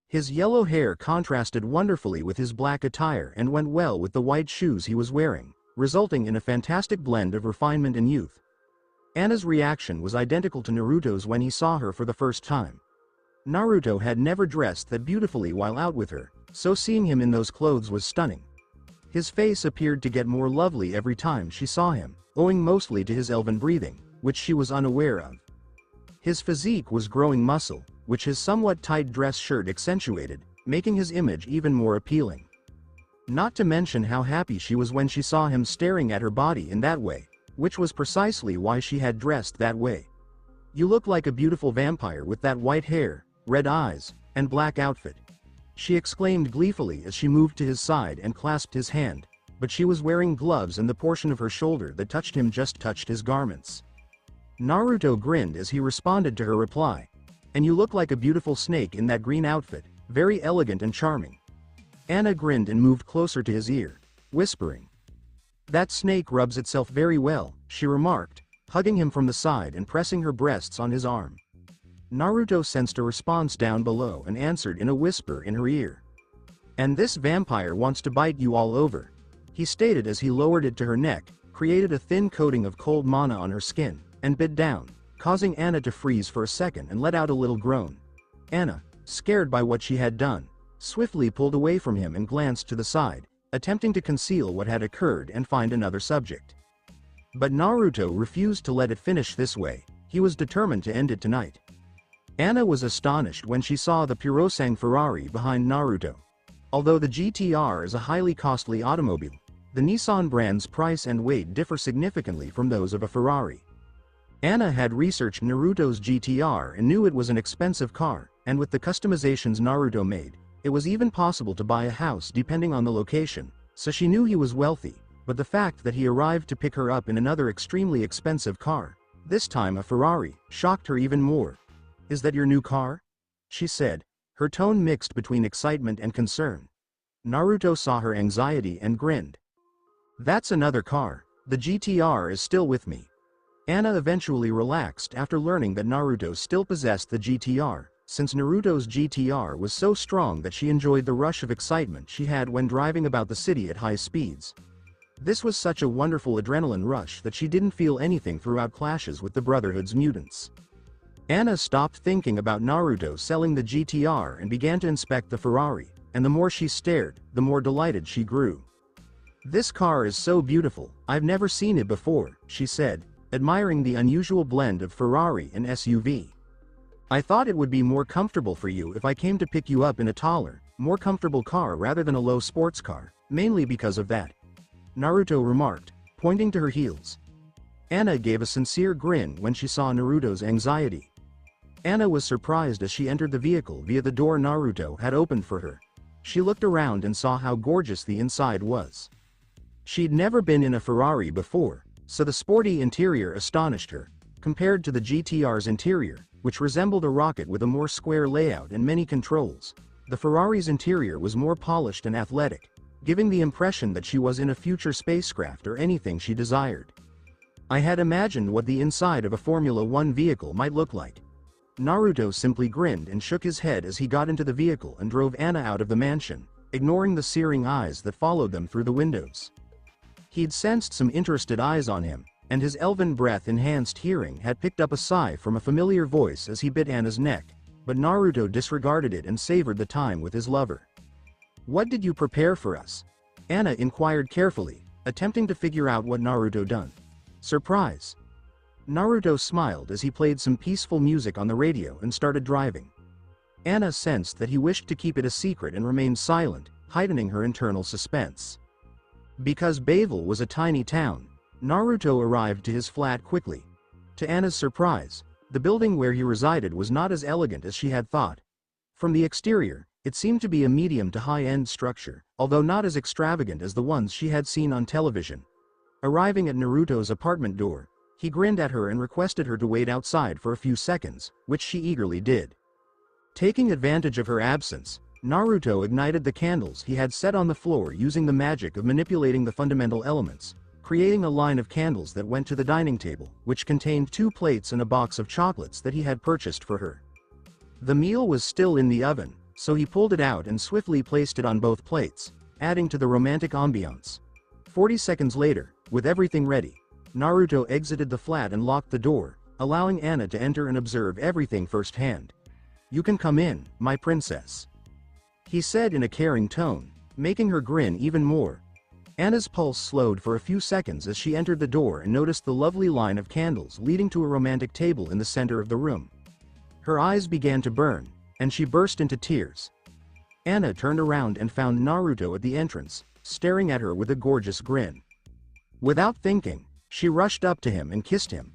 S1: His yellow hair contrasted wonderfully with his black attire and went well with the white shoes he was wearing, resulting in a fantastic blend of refinement and youth. Anna's reaction was identical to Naruto's when he saw her for the first time. Naruto had never dressed that beautifully while out with her, so seeing him in those clothes was stunning. His face appeared to get more lovely every time she saw him, owing mostly to his elven breathing, which she was unaware of. His physique was growing muscle, which his somewhat tight dress shirt accentuated, making his image even more appealing. Not to mention how happy she was when she saw him staring at her body in that way, which was precisely why she had dressed that way. "You look like a beautiful vampire with that white hair, red eyes, and black outfit," she exclaimed gleefully as she moved to his side and clasped his hand, but she was wearing gloves and the portion of her shoulder that touched him just touched his garments. Naruto grinned as he responded to her reply, "And you look like a beautiful snake in that green outfit, very elegant and charming." Anna grinned and moved closer to his ear, whispering, "That snake rubs itself very well," she remarked, hugging him from the side and pressing her breasts on his arm. Naruto sensed a response down below and answered in a whisper in her ear. "And this vampire wants to bite you all over," he stated as he lowered it to her neck, created a thin coating of cold mana on her skin, and bit down, causing Anna to freeze for a second and let out a little groan. Anna, scared by what she had done, swiftly pulled away from him and glanced to the side, attempting to conceal what had occurred and find another subject. But Naruto refused to let it finish this way. He was determined to end it tonight. Anna was astonished when she saw the Purosang Ferrari behind Naruto. Although the GTR is a highly costly automobile, the Nissan brand's price and weight differ significantly from those of a Ferrari. Anna had researched Naruto's GTR and knew it was an expensive car, and with the customizations Naruto made, it was even possible to buy a house depending on the location, so she knew he was wealthy, but the fact that he arrived to pick her up in another extremely expensive car, this time a Ferrari, shocked her even more. "Is that your new car?" she said, her tone mixed between excitement and concern. Naruto saw her anxiety and grinned. "That's another car. The GTR is still with me." Anna eventually relaxed after learning that Naruto still possessed the GTR, since Naruto's GTR was so strong that she enjoyed the rush of excitement she had when driving about the city at high speeds. This was such a wonderful adrenaline rush that she didn't feel anything throughout clashes with the Brotherhood's mutants. Anna stopped thinking about Naruto selling the GTR and began to inspect the Ferrari, and the more she stared, the more delighted she grew. "This car is so beautiful, I've never seen it before," she said, admiring the unusual blend of Ferrari and SUV. "I thought it would be more comfortable for you if I came to pick you up in a taller, more comfortable car rather than a low sports car, mainly because of that," Naruto remarked, pointing to her heels. Anna gave a sincere grin when she saw Naruto's anxiety. Anna was surprised as she entered the vehicle via the door Naruto had opened for her. She looked around and saw how gorgeous the inside was. She'd never been in a Ferrari before, so the sporty interior astonished her, compared to the GTR's interior, which resembled a rocket with a more square layout and many controls. The Ferrari's interior was more polished and athletic, giving the impression that she was in a future spacecraft or anything she desired. "I had imagined what the inside of a Formula One vehicle might look like." Naruto simply grinned and shook his head as he got into the vehicle and drove Anna out of the mansion, ignoring the searing eyes that followed them through the windows. He'd sensed some interested eyes on him, and his elven breath-enhanced hearing had picked up a sigh from a familiar voice as he bit Anna's neck, but Naruto disregarded it and savored the time with his lover. "What did you prepare for us?" Anna inquired carefully, attempting to figure out what Naruto done. "Surprise." Naruto smiled as he played some peaceful music on the radio and started driving. Anna sensed that he wished to keep it a secret and remained silent, heightening her internal suspense. Because Bayville was a tiny town, Naruto arrived to his flat quickly. To Anna's surprise, the building where he resided was not as elegant as she had thought. From the exterior, it seemed to be a medium to high-end structure, although not as extravagant as the ones she had seen on television. Arriving at Naruto's apartment door, he grinned at her and requested her to wait outside for a few seconds, which she eagerly did. Taking advantage of her absence, Naruto ignited the candles he had set on the floor using the magic of manipulating the fundamental elements, creating a line of candles that went to the dining table, which contained 2 plates and a box of chocolates that he had purchased for her. The meal was still in the oven, so he pulled it out and swiftly placed it on both plates, adding to the romantic ambiance. 40 seconds later, with everything ready, Naruto exited the flat and locked the door, allowing Anna to enter and observe everything firsthand. "You can come in, my princess," he said in a caring tone, making her grin even more. Anna's pulse slowed for a few seconds as she entered the door and noticed the lovely line of candles leading to a romantic table in the center of the room. Her eyes began to burn, and she burst into tears. Anna turned around and found Naruto at the entrance, staring at her with a gorgeous grin. Without thinking, she rushed up to him and kissed him.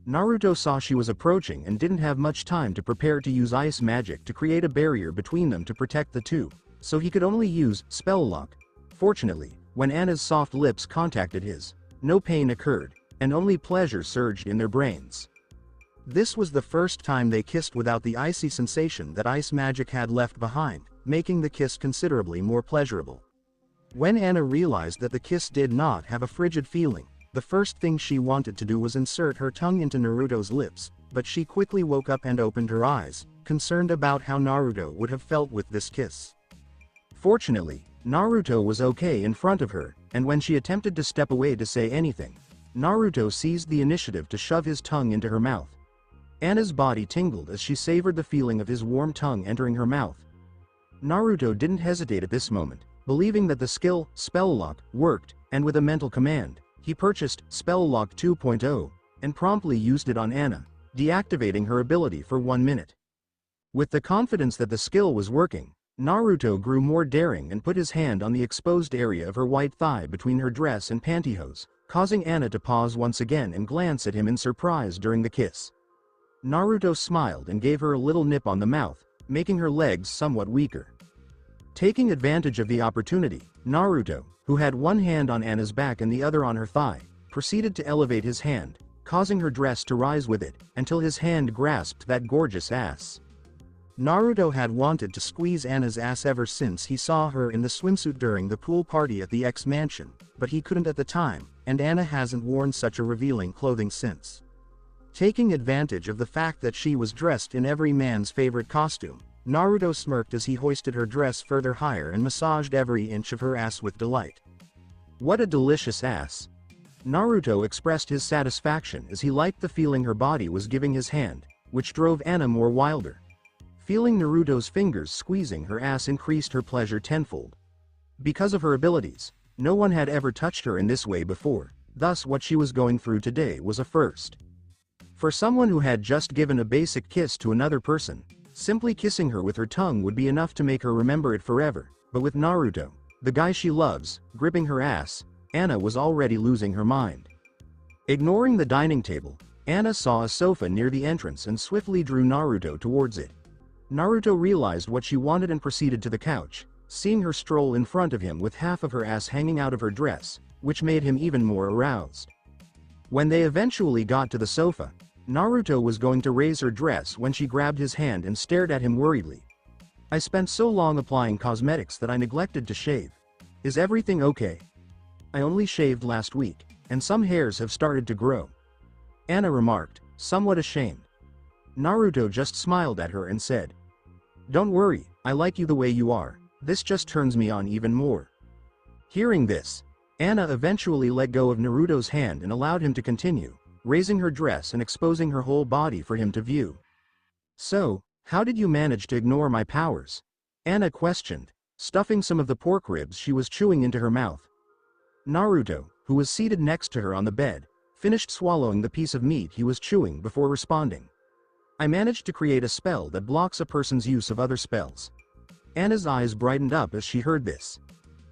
S1: Naruto saw she was approaching and didn't have much time to prepare to use ice magic to create a barrier between them to protect the two, so he could only use spell lock. Fortunately, when Anna's soft lips contacted his, no pain occurred, and only pleasure surged in their brains. This was the first time they kissed without the icy sensation that ice magic had left behind, making the kiss considerably more pleasurable. When Anna realized that the kiss did not have a frigid feeling, the first thing she wanted to do was insert her tongue into Naruto's lips, but she quickly woke up and opened her eyes, concerned about how Naruto would have felt with this kiss. Fortunately, Naruto was okay in front of her, and when she attempted to step away to say anything, Naruto seized the initiative to shove his tongue into her mouth. Anna's body tingled as she savored the feeling of his warm tongue entering her mouth. Naruto didn't hesitate at this moment, believing that the skill, Spell Lock, worked, and with a mental command, he purchased Spell Lock 2.0, and promptly used it on Anna, deactivating her ability for 1 minute. With the confidence that the skill was working, Naruto grew more daring and put his hand on the exposed area of her white thigh between her dress and pantyhose, causing Anna to pause once again and glance at him in surprise during the kiss. Naruto smiled and gave her a little nip on the mouth, making her legs somewhat weaker. Taking advantage of the opportunity, Naruto, who had one hand on Anna's back and the other on her thigh, proceeded to elevate his hand, causing her dress to rise with it, until his hand grasped that gorgeous ass. Naruto had wanted to squeeze Anna's ass ever since he saw her in the swimsuit during the pool party at the X-Mansion, but he couldn't at the time, and Anna hasn't worn such a revealing clothing since. Taking advantage of the fact that she was dressed in every man's favorite costume, Naruto smirked as he hoisted her dress further higher and massaged every inch of her ass with delight. "What a delicious ass." Naruto expressed his satisfaction as he liked the feeling her body was giving his hand, which drove Anna more wilder. Feeling Naruto's fingers squeezing her ass increased her pleasure tenfold. Because of her abilities, No one had ever touched her in this way before, thus what she was going through today was a first. For someone who had just given a basic kiss to another person, simply kissing her with her tongue would be enough to make her remember it forever, but with Naruto, the guy she loves, gripping her ass, Anna was already losing her mind. Ignoring the dining table, Anna saw a sofa near the entrance and swiftly drew Naruto towards it. Naruto realized what she wanted and proceeded to the couch, seeing her stroll in front of him with half of her ass hanging out of her dress, which made him even more aroused. When they eventually got to the sofa, Naruto was going to raise her dress when she grabbed his hand and stared at him worriedly. "I spent so long applying cosmetics that I neglected to shave. Is everything okay? I only shaved last week, and some hairs have started to grow," Anna remarked, somewhat ashamed. Naruto just smiled at her and said, "Don't worry, I like you the way you are, this just turns me on even more." Hearing this, Anna eventually let go of Naruto's hand and allowed him to continue, raising her dress and exposing her whole body for him to view. "So, how did you manage to ignore my powers?" Anna questioned, stuffing some of the pork ribs she was chewing into her mouth. Naruto, who was seated next to her on the bed, finished swallowing the piece of meat he was chewing before responding. "I managed to create a spell that blocks a person's use of other spells." Anna's eyes brightened up as she heard this.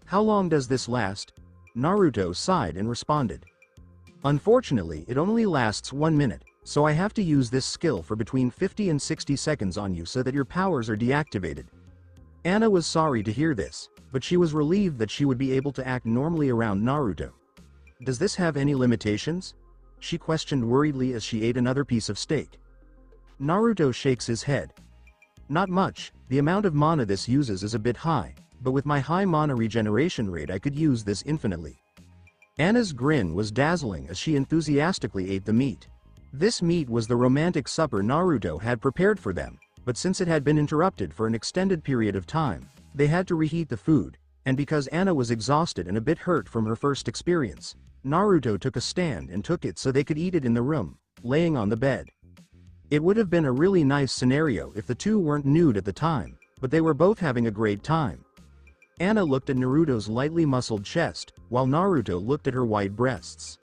S1: "How long does this last?" Naruto sighed and responded. "Unfortunately, it only lasts 1 minute, so I have to use this skill for between 50 and 60 seconds on you so that your powers are deactivated." Anna was sorry to hear this, but she was relieved that she would be able to act normally around Naruto. "Does this have any limitations?" she questioned worriedly as she ate another piece of steak. Naruto shakes his head. "Not much, the amount of mana this uses is a bit high, but with my high mana regeneration rate I could use this infinitely." Anna's grin was dazzling as she enthusiastically ate the meat. This meat was the romantic supper Naruto had prepared for them, but since it had been interrupted for an extended period of time, they had to reheat the food, and because Anna was exhausted and a bit hurt from her first experience, Naruto took a stand and took it so they could eat it in the room, laying on the bed. It would have been a really nice scenario if the two weren't nude at the time, but they were both having a great time. Anna looked at Naruto's lightly muscled chest, while Naruto looked at her white breasts.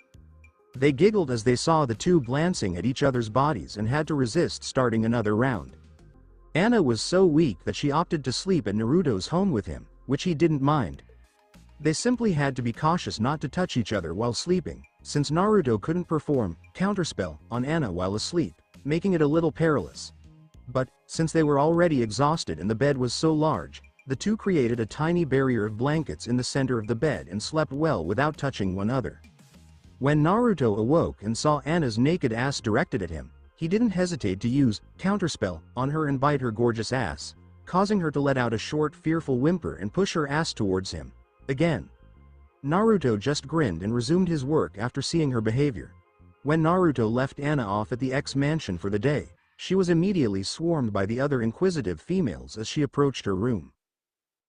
S1: They giggled as they saw the two glancing at each other's bodies and had to resist starting another round. Anna was so weak that she opted to sleep at Naruto's home with him, which he didn't mind. They simply had to be cautious not to touch each other while sleeping, since Naruto couldn't perform counterspell on Anna while asleep, making it a little perilous. But, since they were already exhausted and the bed was so large, the two created a tiny barrier of blankets in the center of the bed and slept well without touching one another. When Naruto awoke and saw Anna's naked ass directed at him, he didn't hesitate to use counterspell on her and bite her gorgeous ass, causing her to let out a short fearful whimper and push her ass towards him. Again. Naruto just grinned and resumed his work after seeing her behavior. When Naruto left Anna off at the X-mansion for the day, she was immediately swarmed by the other inquisitive females as she approached her room.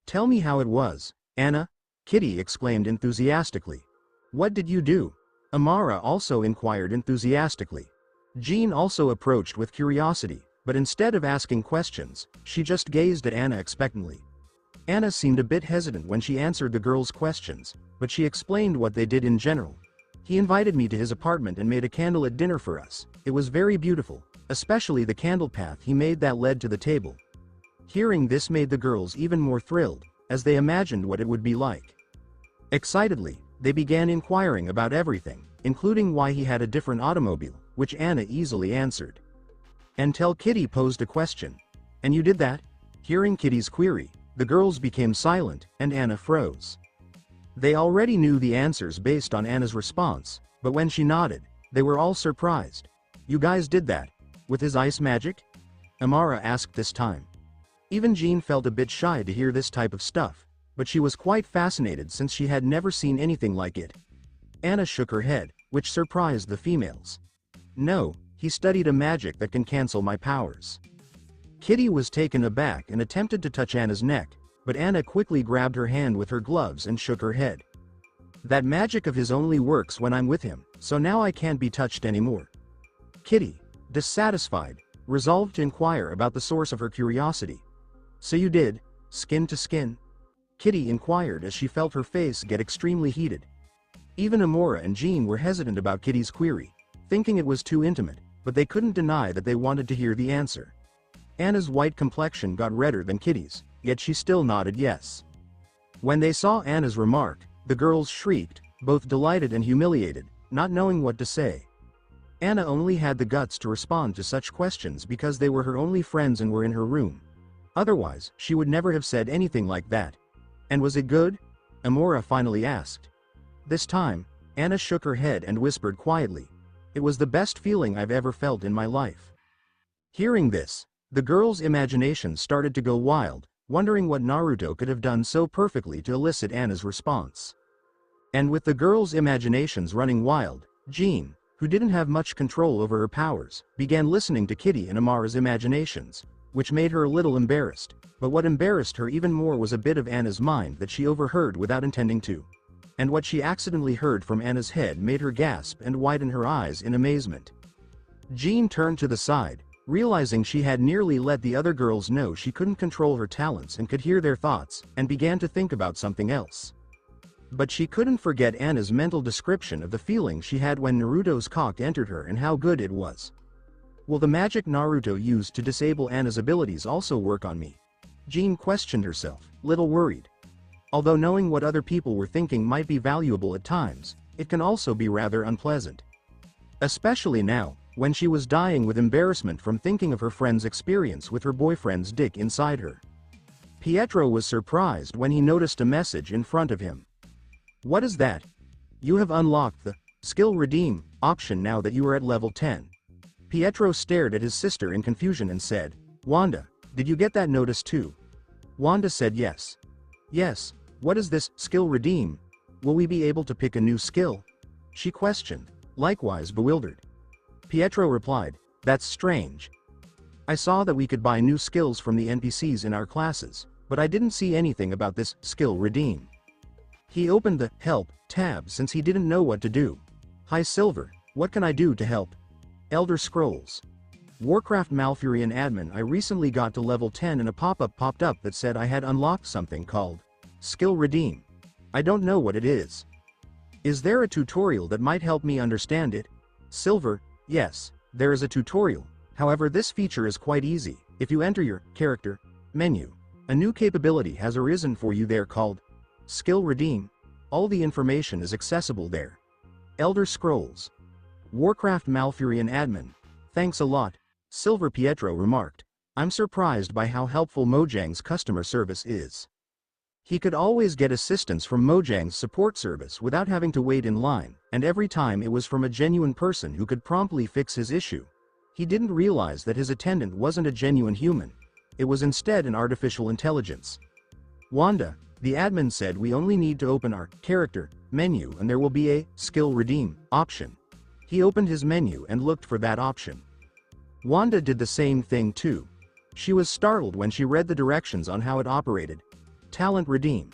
S1: "Tell me how it was, Anna," Kitty exclaimed enthusiastically. "What did you do?" Amara also inquired enthusiastically. Jean also approached with curiosity, but instead of asking questions, she just gazed at Anna expectantly. Anna seemed a bit hesitant when she answered the girls' questions, but she explained what they did in general. "He invited me to his apartment and made a candlelit dinner for us. It was very beautiful, especially the candle path he made that led to the table." Hearing this made the girls even more thrilled, as they imagined what it would be like. Excitedly, they began inquiring about everything, including why he had a different automobile, which Anna easily answered. Until Kitty posed a question. "And you did that?" Hearing Kitty's query, the girls became silent, and Anna froze. They already knew the answers based on Anna's response, but when she nodded, they were all surprised. "You guys did that? With his ice magic?" Amara asked this time. Even Jean felt a bit shy to hear this type of stuff, but she was quite fascinated since she had never seen anything like it. Anna shook her head, which surprised the females. "No, he studied a magic that can cancel my powers." Kitty was taken aback and attempted to touch Anna's neck, but Anna quickly grabbed her hand with her gloves and shook her head. "That magic of his only works when I'm with him, so now I can't be touched anymore." Kitty, dissatisfied, resolved to inquire about the source of her curiosity. "So you did, skin to skin?" Kitty inquired as she felt her face get extremely heated. Even Amora and Jean were hesitant about Kitty's query, thinking it was too intimate, but they couldn't deny that they wanted to hear the answer. Anna's white complexion got redder than Kitty's, yet she still nodded yes. When they saw Anna's remark, the girls shrieked, both delighted and humiliated, not knowing what to say. Anna only had the guts to respond to such questions because they were her only friends and were in her room. Otherwise, she would never have said anything like that. And was it good? Amora finally asked. This time, Anna shook her head and whispered quietly, "It was the best feeling I've ever felt in my life." Hearing this, the girls' imaginations started to go wild, wondering what Naruto could have done so perfectly to elicit Anna's response. And with the girls' imaginations running wild, Jean, who didn't have much control over her powers, began listening to Kitty and Amara's imaginations, which made her a little embarrassed, but what embarrassed her even more was a bit of Anna's mind that she overheard without intending to. And what she accidentally heard from Anna's head made her gasp and widen her eyes in amazement. Jean turned to the side, realizing she had nearly let the other girls know she couldn't control her talents and could hear their thoughts, and began to think about something else. But she couldn't forget Anna's mental description of the feeling she had when Naruto's cock entered her and how good it was. Will the magic Naruto used to disable Anna's abilities also work on me? Jean questioned herself, little worried. Although knowing what other people were thinking might be valuable at times, it can also be rather unpleasant. Especially now, when she was dying with embarrassment from thinking of her friend's experience with her boyfriend's dick inside her. Pietro was surprised when he noticed a message in front of him. What is that? You have unlocked the skill redeem option now that you are at level 10. Pietro stared at his sister in confusion and said, Wanda, did you get that notice too? Wanda said yes. Yes, what is this skill redeem? Will we be able to pick a new skill? She questioned, likewise bewildered. Pietro replied, that's strange. I saw that we could buy new skills from the NPCs in our classes, but I didn't see anything about this skill redeem. He opened the Help tab since he didn't know what to do. Hi Silver, what can I do to help? Elder Scrolls. Warcraft Malfurion admin, I recently got to level 10 and a pop-up popped up that said I had unlocked something called Skill Redeem. I don't know what it is. Is there a tutorial that might help me understand it? Silver, yes, there is a tutorial, however this feature is quite easy. If you enter your character menu, a new capability has arisen for you there called Skill Redeem. All the information is accessible there. Elder Scrolls. Warcraft Malfurion admin. Thanks a lot, Silver. Pietro remarked. I'm surprised by how helpful Mojang's customer service is. He could always get assistance from Mojang's support service without having to wait in line, and every time it was from a genuine person who could promptly fix his issue. He didn't realize that his attendant wasn't a genuine human. It was instead an artificial intelligence. Wanda, the admin said we only need to open our character menu and there will be a skill redeem option. He opened his menu and looked for that option. Wanda did the same thing too. She was startled when she read the directions on how it operated. Talent redeem.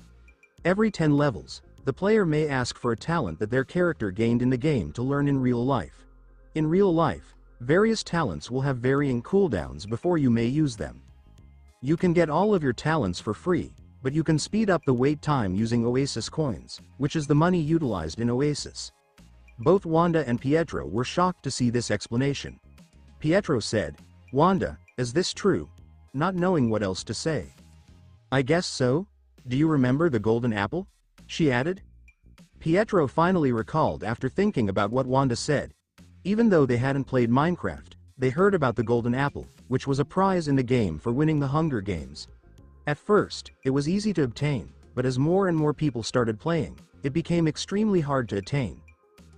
S1: Every 10 levels, the player may ask for a talent that their character gained in the game to learn in real life. In real life, various talents will have varying cooldowns before you may use them. You can get all of your talents for free, but you can speed up the wait time using Oasis coins, which is the money utilized in Oasis. Both Wanda and Pietro were shocked to see this explanation. Pietro said, Wanda, is this true? Not knowing what else to say. I guess so. Do you remember the golden apple? She added. Pietro finally recalled after thinking about what Wanda said. Even though they hadn't played Minecraft, they heard about the golden apple, which was a prize in the game for winning the Hunger Games. At first, it was easy to obtain, but as more and more people started playing, it became extremely hard to attain.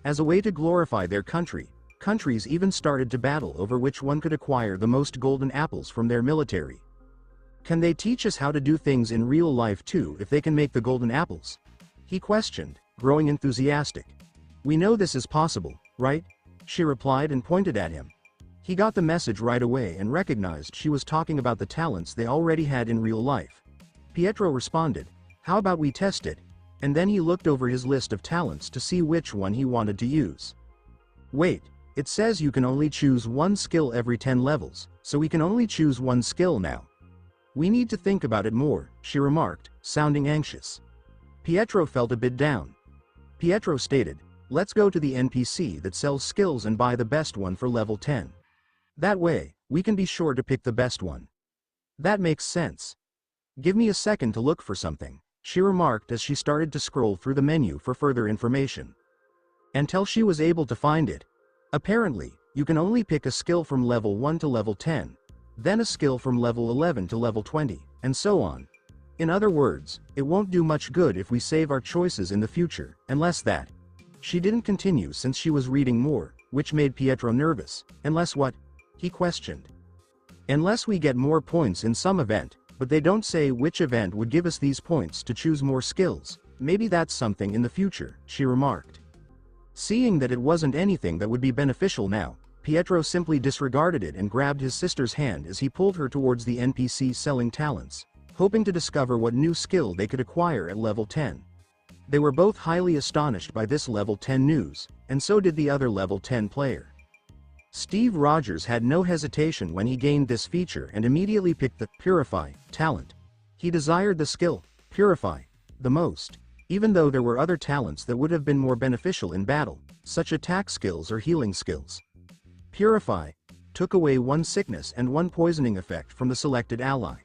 S1: As a way to glorify their country, countries even started to battle over which one could acquire the most golden apples from their military. Can they teach us how to do things in real life too if they can make the golden apples? He questioned, growing enthusiastic. We know this is possible, right? She replied and pointed at him. He got the message right away and recognized she was talking about the talents they already had in real life. Pietro responded, how about we test it? And then he looked over his list of talents to see which one he wanted to use. Wait, it says you can only choose one skill every 10 levels, so we can only choose one skill now. We need to think about it more, she remarked, sounding anxious. Pietro felt a bit down. Pietro stated, let's go to the NPC that sells skills and buy the best one for level 10. That way, we can be sure to pick the best one. That makes sense. Give me a second to look for something, she remarked as she started to scroll through the menu for further information. Until she was able to find it. Apparently, you can only pick a skill from level 1 to level 10, then a skill from level 11 to level 20, and so on. In other words, it won't do much good if we save our choices in the future, unless that. She didn't continue since she was reading more, which made Pietro nervous. Unless what? He questioned. Unless we get more points in some event, but they don't say which event would give us these points to choose more skills. Maybe that's something in the future, she remarked. Seeing that it wasn't anything that would be beneficial now, Pietro simply disregarded it and grabbed his sister's hand as he pulled her towards the NPC selling talents, hoping to discover what new skill they could acquire at level 10. They were both highly astonished by this level 10 news, and so did the other level 10 player. Steve Rogers had no hesitation when he gained this feature and immediately picked the Purify talent. He desired the skill, Purify, the most, even though there were other talents that would have been more beneficial in battle, such attack skills or healing skills. Purify took away one sickness and one poisoning effect from the selected ally.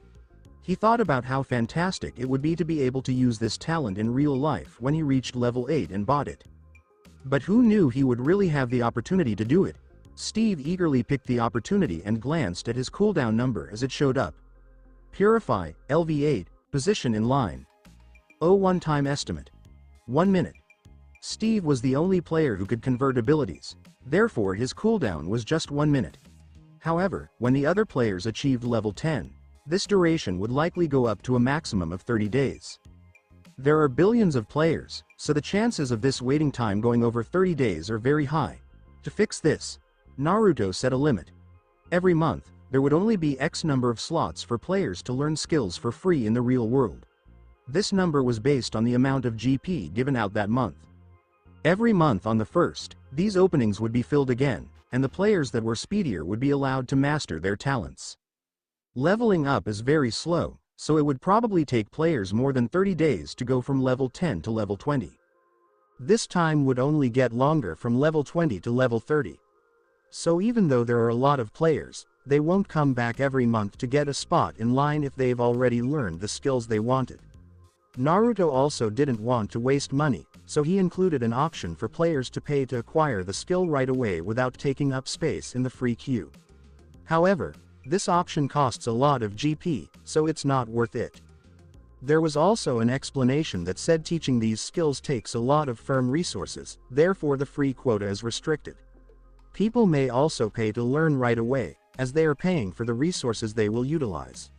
S1: He thought about how fantastic it would be to be able to use this talent in real life when he reached level 8 and bought it. But who knew he would really have the opportunity to do it? Steve eagerly picked the opportunity and glanced at his cooldown number as it showed up. Purify, LV8, position in line. 01 time estimate. 1 minute. Steve was the only player who could convert abilities, therefore his cooldown was just 1 minute. However, when the other players achieved level 10, this duration would likely go up to a maximum of 30 days. There are billions of players, so the chances of this waiting time going over 30 days are very high. To fix this, Naruto set a limit. Every month, there would only be X number of slots for players to learn skills for free in the real world. This number was based on the amount of GP given out that month. Every month on the 1st, these openings would be filled again, and the players that were speedier would be allowed to master their talents. Leveling up is very slow, so it would probably take players more than 30 days to go from level 10 to level 20. This time would only get longer from level 20 to level 30. So even though there are a lot of players, they won't come back every month to get a spot in line if they've already learned the skills they wanted. Naruto also didn't want to waste money, so he included an option for players to pay to acquire the skill right away without taking up space in the free queue. However, this option costs a lot of GP, so it's not worth it. There was also an explanation that said teaching these skills takes a lot of firm resources, therefore the free quota is restricted. People may also pay to learn right away, as they are paying for the resources they will utilize.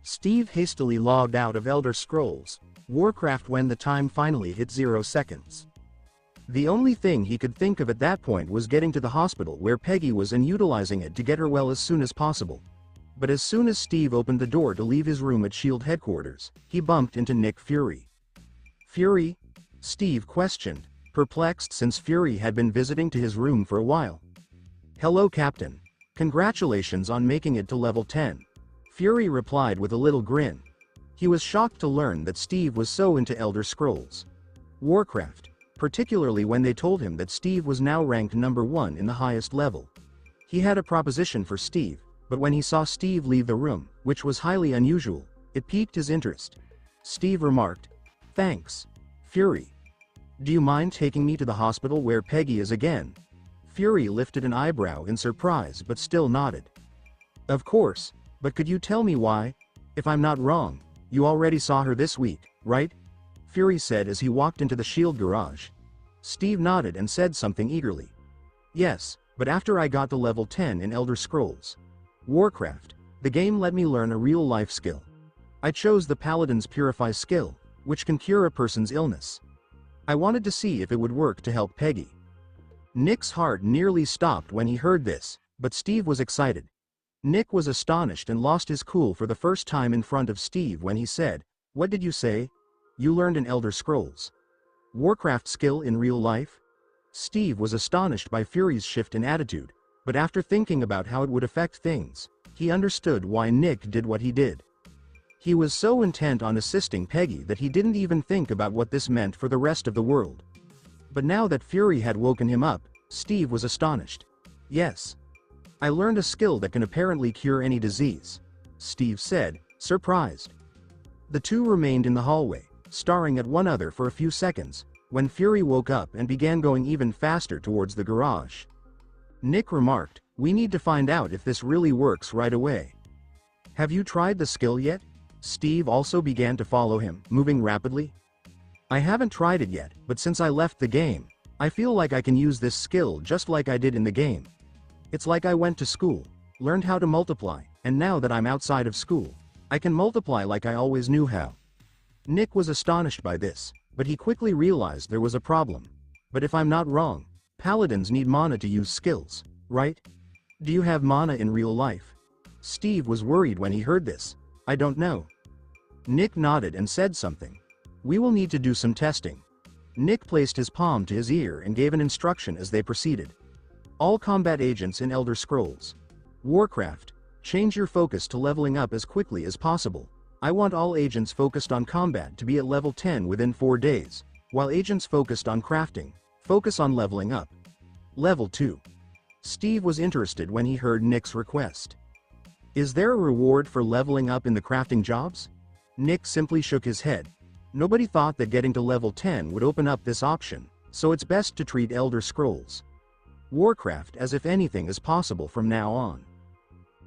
S1: Steve hastily logged out of Elder Scrolls Warcraft when the time finally hit 0 seconds. The only thing he could think of at that point was getting to the hospital where Peggy was and utilizing it to get her well as soon as possible. But as soon as Steve opened the door to leave his room at SHIELD headquarters, he bumped into Nick Fury. Fury? Steve questioned, perplexed since Fury had been visiting to his room for a while. Hello, Captain. Congratulations on making it to level 10. Fury replied with a little grin. He was shocked to learn that Steve was so into Elder Scrolls Warcraft, particularly when they told him that Steve was now ranked number 1 in the highest level. He had a proposition for Steve, but when he saw Steve leave the room, which was highly unusual, it piqued his interest. Steve remarked, "Thanks, Fury. Do you mind taking me to the hospital where Peggy is again?" Fury lifted an eyebrow in surprise but still nodded. "Of course, but could you tell me why? If I'm not wrong, you already saw her this week, right?" Fury said as he walked into the SHIELD garage. Steve nodded and said something eagerly. "Yes, but after I got to level 10 in Elder Scrolls Warcraft, the game let me learn a real-life skill. I chose the Paladin's Purify skill, which can cure a person's illness. I wanted to see if it would work to help Peggy." Nick's heart nearly stopped when he heard this, but Steve was excited. Nick was astonished and lost his cool for the first time in front of Steve when he said, "What did you say? You learned an Elder Scrolls Warcraft skill in real life?" Steve was astonished by Fury's shift in attitude, but after thinking about how it would affect things, he understood why Nick did what he did. He was so intent on assisting Peggy that he didn't even think about what this meant for the rest of the world. But now that Fury had woken him up, Steve was astonished. "Yes. I learned a skill that can apparently cure any disease," Steve said, surprised. The two remained in the hallway, staring at one another for a few seconds, when Fury woke up and began going even faster towards the garage. Nick remarked, "We need to find out if this really works right away." "Have you tried the skill yet?" Steve also began to follow him, moving rapidly. "I haven't tried it yet, but since I left the game, I feel like I can use this skill just like I did in the game. It's like I went to school, learned how to multiply, and now that I'm outside of school, I can multiply like I always knew how." Nick was astonished by this, but he quickly realized there was a problem. "But if I'm not wrong, paladins need mana to use skills, right? Do you have mana in real life?" Steve was worried when he heard this. "I don't know." Nick nodded and said something. "We will need to do some testing." Nick placed his palm to his ear and gave an instruction as they proceeded. "All combat agents in Elder Scrolls Warcraft, change your focus to leveling up as quickly as possible. I want all agents focused on combat to be at level 10 within 4 days, while agents focused on crafting, focus on leveling up. Level 2. Steve was interested when he heard Nick's request. "Is there a reward for leveling up in the crafting jobs?" Nick simply shook his head. Nobody thought that getting to level 10 would open up this option, so it's best to treat Elder Scrolls Warcraft as if anything is possible from now on.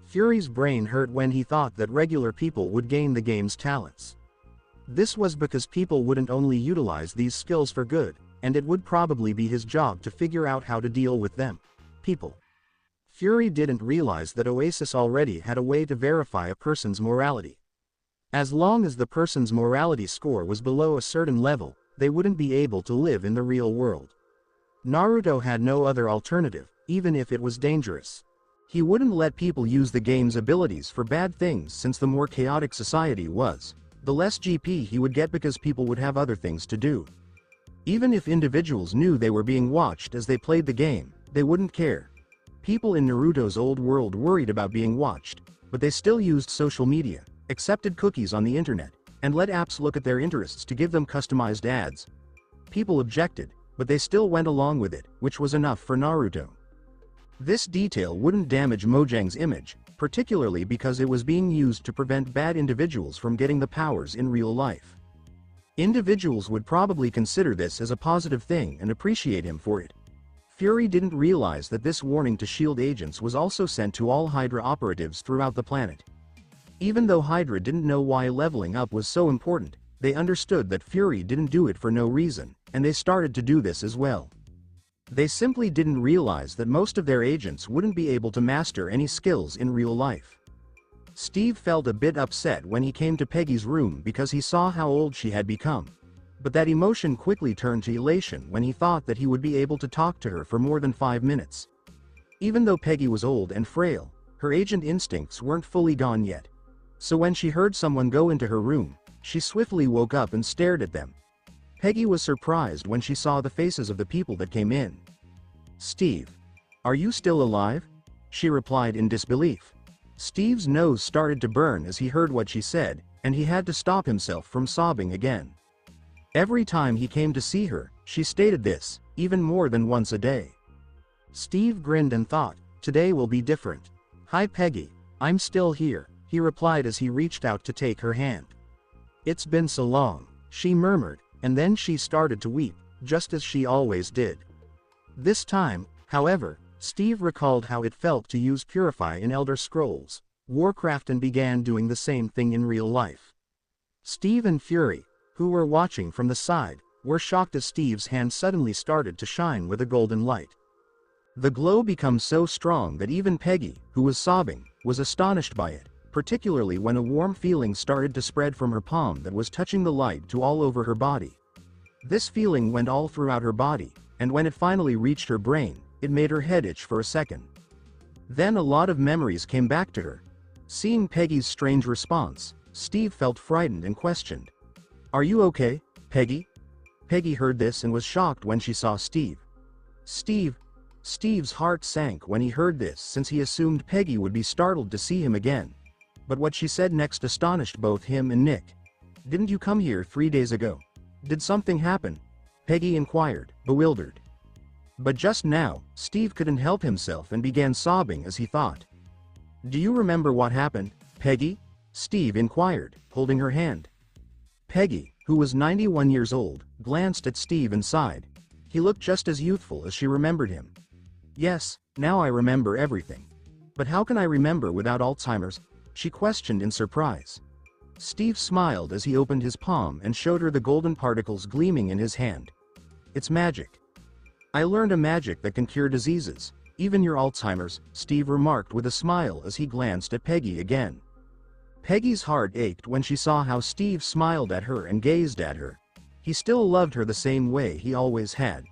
S1: Fury's brain hurt when he thought that regular people would gain the game's talents. This was because people wouldn't only utilize these skills for good, and it would probably be his job to figure out how to deal with them. People. Fury didn't realize that Oasis already had a way to verify a person's morality. As long as the person's morality score was below a certain level, they wouldn't be able to live in the real world. Naruto had no other alternative, even if it was dangerous. He wouldn't let people use the game's abilities for bad things, since the more chaotic society was, the less GP he would get because people would have other things to do. Even if individuals knew they were being watched as they played the game, they wouldn't care. People in Naruto's old world worried about being watched, but they still used social media, accepted cookies on the internet, and let apps look at their interests to give them customized ads. People objected, but they still went along with it, which was enough for Naruto. This detail wouldn't damage Mojang's image, particularly because it was being used to prevent bad individuals from getting the powers in real life. Individuals would probably consider this as a positive thing and appreciate him for it. Fury didn't realize that this warning to SHIELD agents was also sent to all Hydra operatives throughout the planet. Even though Hydra didn't know why leveling up was so important, they understood that Fury didn't do it for no reason, and they started to do this as well. They simply didn't realize that most of their agents wouldn't be able to master any skills in real life. Steve felt a bit upset when he came to Peggy's room because he saw how old she had become. But that emotion quickly turned to elation when he thought that he would be able to talk to her for more than 5 minutes. Even though Peggy was old and frail, her agent instincts weren't fully gone yet. So when she heard someone go into her room, she swiftly woke up and stared at them. Peggy was surprised when she saw the faces of the people that came in. "Steve, are you still alive?" she replied in disbelief. Steve's nose started to burn as he heard what she said, and he had to stop himself from sobbing again. Every time he came to see her, she stated this, even more than once a day. Steve grinned and thought, today will be different. "Hi Peggy, I'm still here," he replied as he reached out to take her hand. "It's been so long," she murmured, and then she started to weep, just as she always did. This time, however, Steve recalled how it felt to use Purify in Elder Scrolls Warcraft and began doing the same thing in real life. Steve and Fury, who were watching from the side, were shocked as Steve's hand suddenly started to shine with a golden light. The glow became so strong that even Peggy, who was sobbing, was astonished by it, particularly when a warm feeling started to spread from her palm that was touching the light to all over her body. This feeling went all throughout her body, and when it finally reached her brain, it made her head itch for a second. Then a lot of memories came back to her. Seeing Peggy's strange response, Steve felt frightened and questioned, "Are you okay, Peggy?" Peggy heard this and was shocked when she saw Steve. Steve's heart sank when he heard this, since he assumed Peggy would be startled to see him again. But what she said next astonished both him and Nick. "Didn't you come here 3 days ago? Did something happen?" Peggy inquired, bewildered. But just now, Steve couldn't help himself and began sobbing as he thought. "Do you remember what happened, Peggy?" Steve inquired, holding her hand. Peggy, who was 91 years old, glanced at Steve and sighed. He looked just as youthful as she remembered him. "Yes, now I remember everything. But how can I remember without Alzheimer's?" she questioned in surprise. Steve smiled as he opened his palm and showed her the golden particles gleaming in his hand. "It's magic. I learned a magic that can cure diseases, even your Alzheimer's," Steve remarked with a smile as he glanced at Peggy again. Peggy's heart ached when she saw how Steve smiled at her and gazed at her. He still loved her the same way he always had.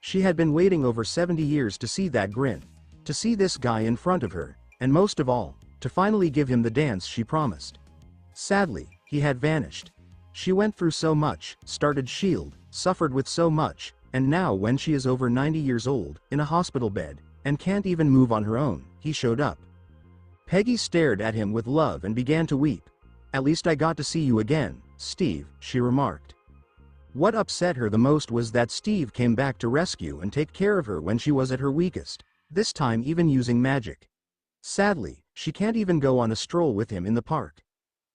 S1: She had been waiting over 70 years to see that grin, to see this guy in front of her, and most of all, to finally give him the dance she promised. Sadly, he had vanished. She went through so much, started S.H.I.E.L.D., suffered with so much, and now when she is over 90 years old, in a hospital bed, and can't even move on her own, he showed up. Peggy stared at him with love and began to weep. "At least I got to see you again, Steve," she remarked. What upset her the most was that Steve came back to rescue and take care of her when she was at her weakest, this time even using magic. Sadly, she can't even go on a stroll with him in the park.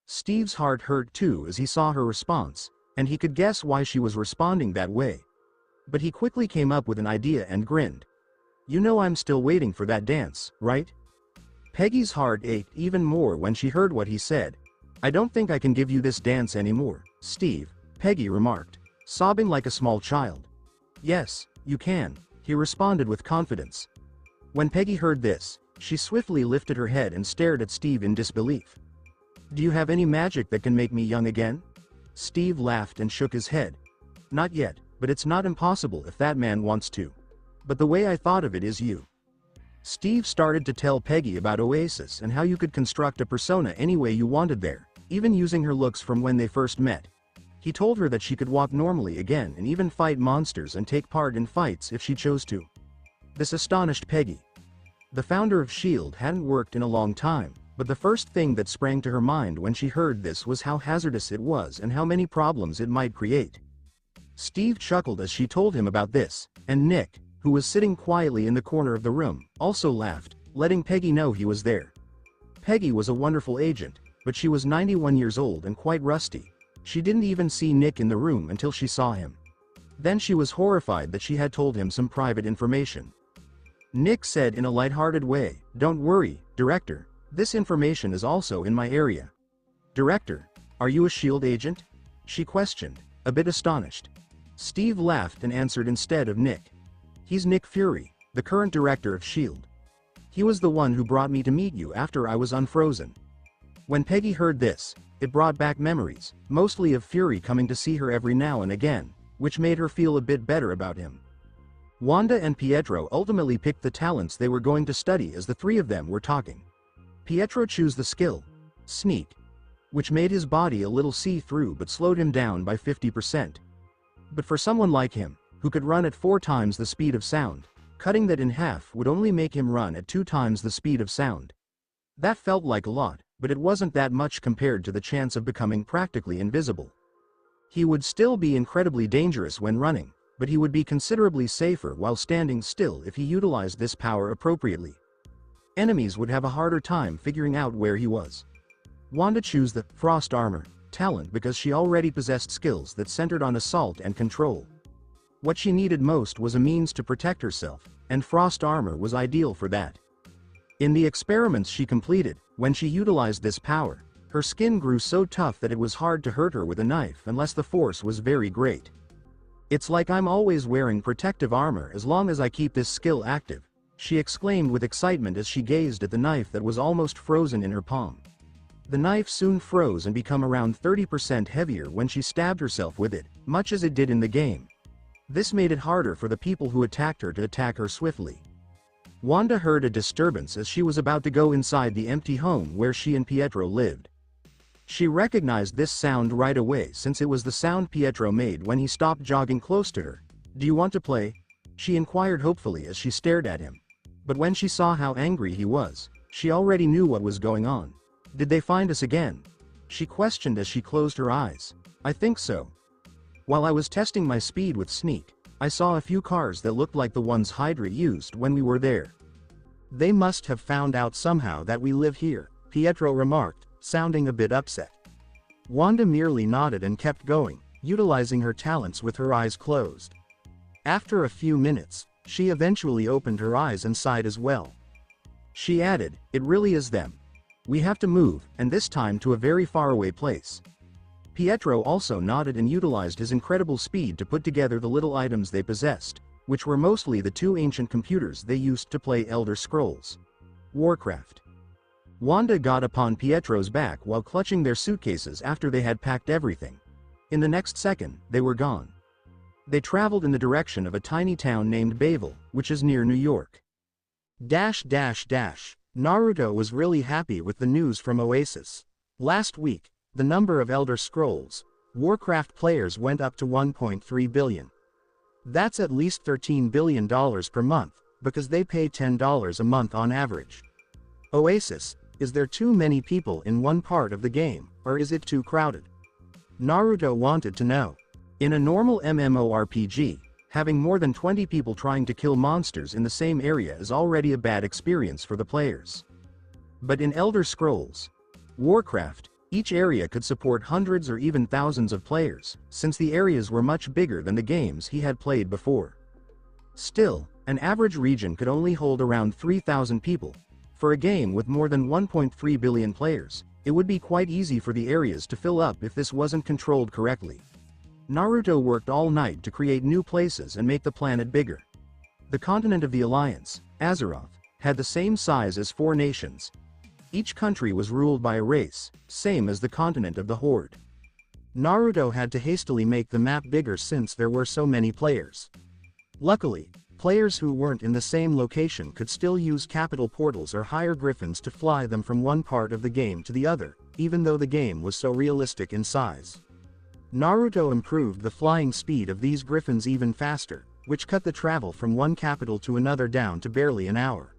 S1: Steve's heart hurt too as he saw her response, and he could guess why she was responding that way. But he quickly came up with an idea and grinned. "You know I'm still waiting for that dance, right?" Peggy's heart ached even more when she heard what he said. "I don't think I can give you this dance anymore, Steve," Peggy remarked, sobbing like a small child. "Yes, you can," he responded with confidence. When Peggy heard this, she swiftly lifted her head and stared at Steve in disbelief. "Do you have any magic that can make me young again?" Steve laughed and shook his head. "Not yet, but it's not impossible if that man wants to. But the way I thought of it is you." Steve started to tell Peggy about Oasis and how you could construct a persona any way you wanted there, even using her looks from when they first met. He told her that she could walk normally again and even fight monsters and take part in fights if she chose to. This astonished Peggy. The founder of S.H.I.E.L.D. hadn't worked in a long time, but the first thing that sprang to her mind when she heard this was how hazardous it was and how many problems it might create. Steve chuckled as she told him about this, and Nick, who was sitting quietly in the corner of the room, also laughed, letting Peggy know he was there. Peggy was a wonderful agent, but she was 91 years old and quite rusty. She didn't even see Nick in the room until she saw him. Then she was horrified that she had told him some private information. Nick said in a lighthearted way, "Don't worry, Director, this information is also in my area." "Director, are you a S.H.I.E.L.D. agent?" she questioned, a bit astonished. Steve laughed and answered instead of Nick. "He's Nick Fury, the current director of S.H.I.E.L.D. He was the one who brought me to meet you after I was unfrozen." When Peggy heard this, it brought back memories, mostly of Fury coming to see her every now and again, which made her feel a bit better about him. Wanda and Pietro ultimately picked the talents they were going to study as the three of them were talking. Pietro chose the skill, Sneak, which made his body a little see-through but slowed him down by 50%. But for someone like him, who could run at 4 times the speed of sound, cutting that in half would only make him run at 2 times the speed of sound. That felt like a lot, but it wasn't that much compared to the chance of becoming practically invisible. He would still be incredibly dangerous when running, but he would be considerably safer while standing still if he utilized this power appropriately. Enemies would have a harder time figuring out where he was. Wanda chose the Frost Armor talent because she already possessed skills that centered on assault and control. What she needed most was a means to protect herself, and Frost Armor was ideal for that. In the experiments she completed, when she utilized this power, her skin grew so tough that it was hard to hurt her with a knife unless the force was very great. "It's like I'm always wearing protective armor as long as I keep this skill active," she exclaimed with excitement as she gazed at the knife that was almost frozen in her palm. The knife soon froze and became around 30% heavier when she stabbed herself with it, much as it did in the game. This made it harder for the people who attacked her to attack her swiftly. Wanda heard a disturbance as she was about to go inside the empty home where she and Pietro lived. She recognized this sound right away since it was the sound Pietro made when he stopped jogging close to her. "Do you want to play?" she inquired hopefully as she stared at him. But when she saw how angry he was, she already knew what was going on. Did they find us again? She questioned as she closed her eyes. I think so. While I was testing my speed with sneak, I saw a few cars that looked like the ones Hydra used when we were there. They must have found out somehow that we live here, Pietro remarked, sounding a bit upset. Wanda merely nodded and kept going, utilizing her talents with her eyes closed. After a few minutes, she eventually opened her eyes and sighed as well. She added, "It really is them. We have to move, and this time to a very faraway place." Pietro also nodded and utilized his incredible speed to put together the little items they possessed, which were mostly the two ancient computers they used to play Elder Scrolls. Warcraft. Wanda got upon Pietro's back while clutching their suitcases after they had packed everything. In the next second, they were gone. They traveled in the direction of a tiny town named Bayville, which is near New York. Naruto was really happy with the news from Oasis. Last week, the number of Elder Scrolls Warcraft players went up to 1.3 billion. That's at least $13 billion per month, because they pay $10 a month on average. Oasis, is there too many people in one part of the game, or is it too crowded? Naruto wanted to know. In a normal MMORPG, having more than 20 people trying to kill monsters in the same area is already a bad experience for the players. But in Elder Scrolls Warcraft, each area could support hundreds or even thousands of players, since the areas were much bigger than the games he had played before. Still, an average region could only hold around 3,000 people. For a game with more than 1.3 billion players, it would be quite easy for the areas to fill up if this wasn't controlled correctly. Naruto worked all night to create new places and make the planet bigger. The continent of the Alliance, Azeroth, had the same size as 4 nations. Each country was ruled by a race, same as the continent of the Horde. Naruto had to hastily make the map bigger since there were so many players. Luckily, players who weren't in the same location could still use capital portals or hire griffins to fly them from one part of the game to the other, even though the game was so realistic in size. Naruto improved the flying speed of these griffins even faster, which cut the travel from one capital to another down to barely an hour.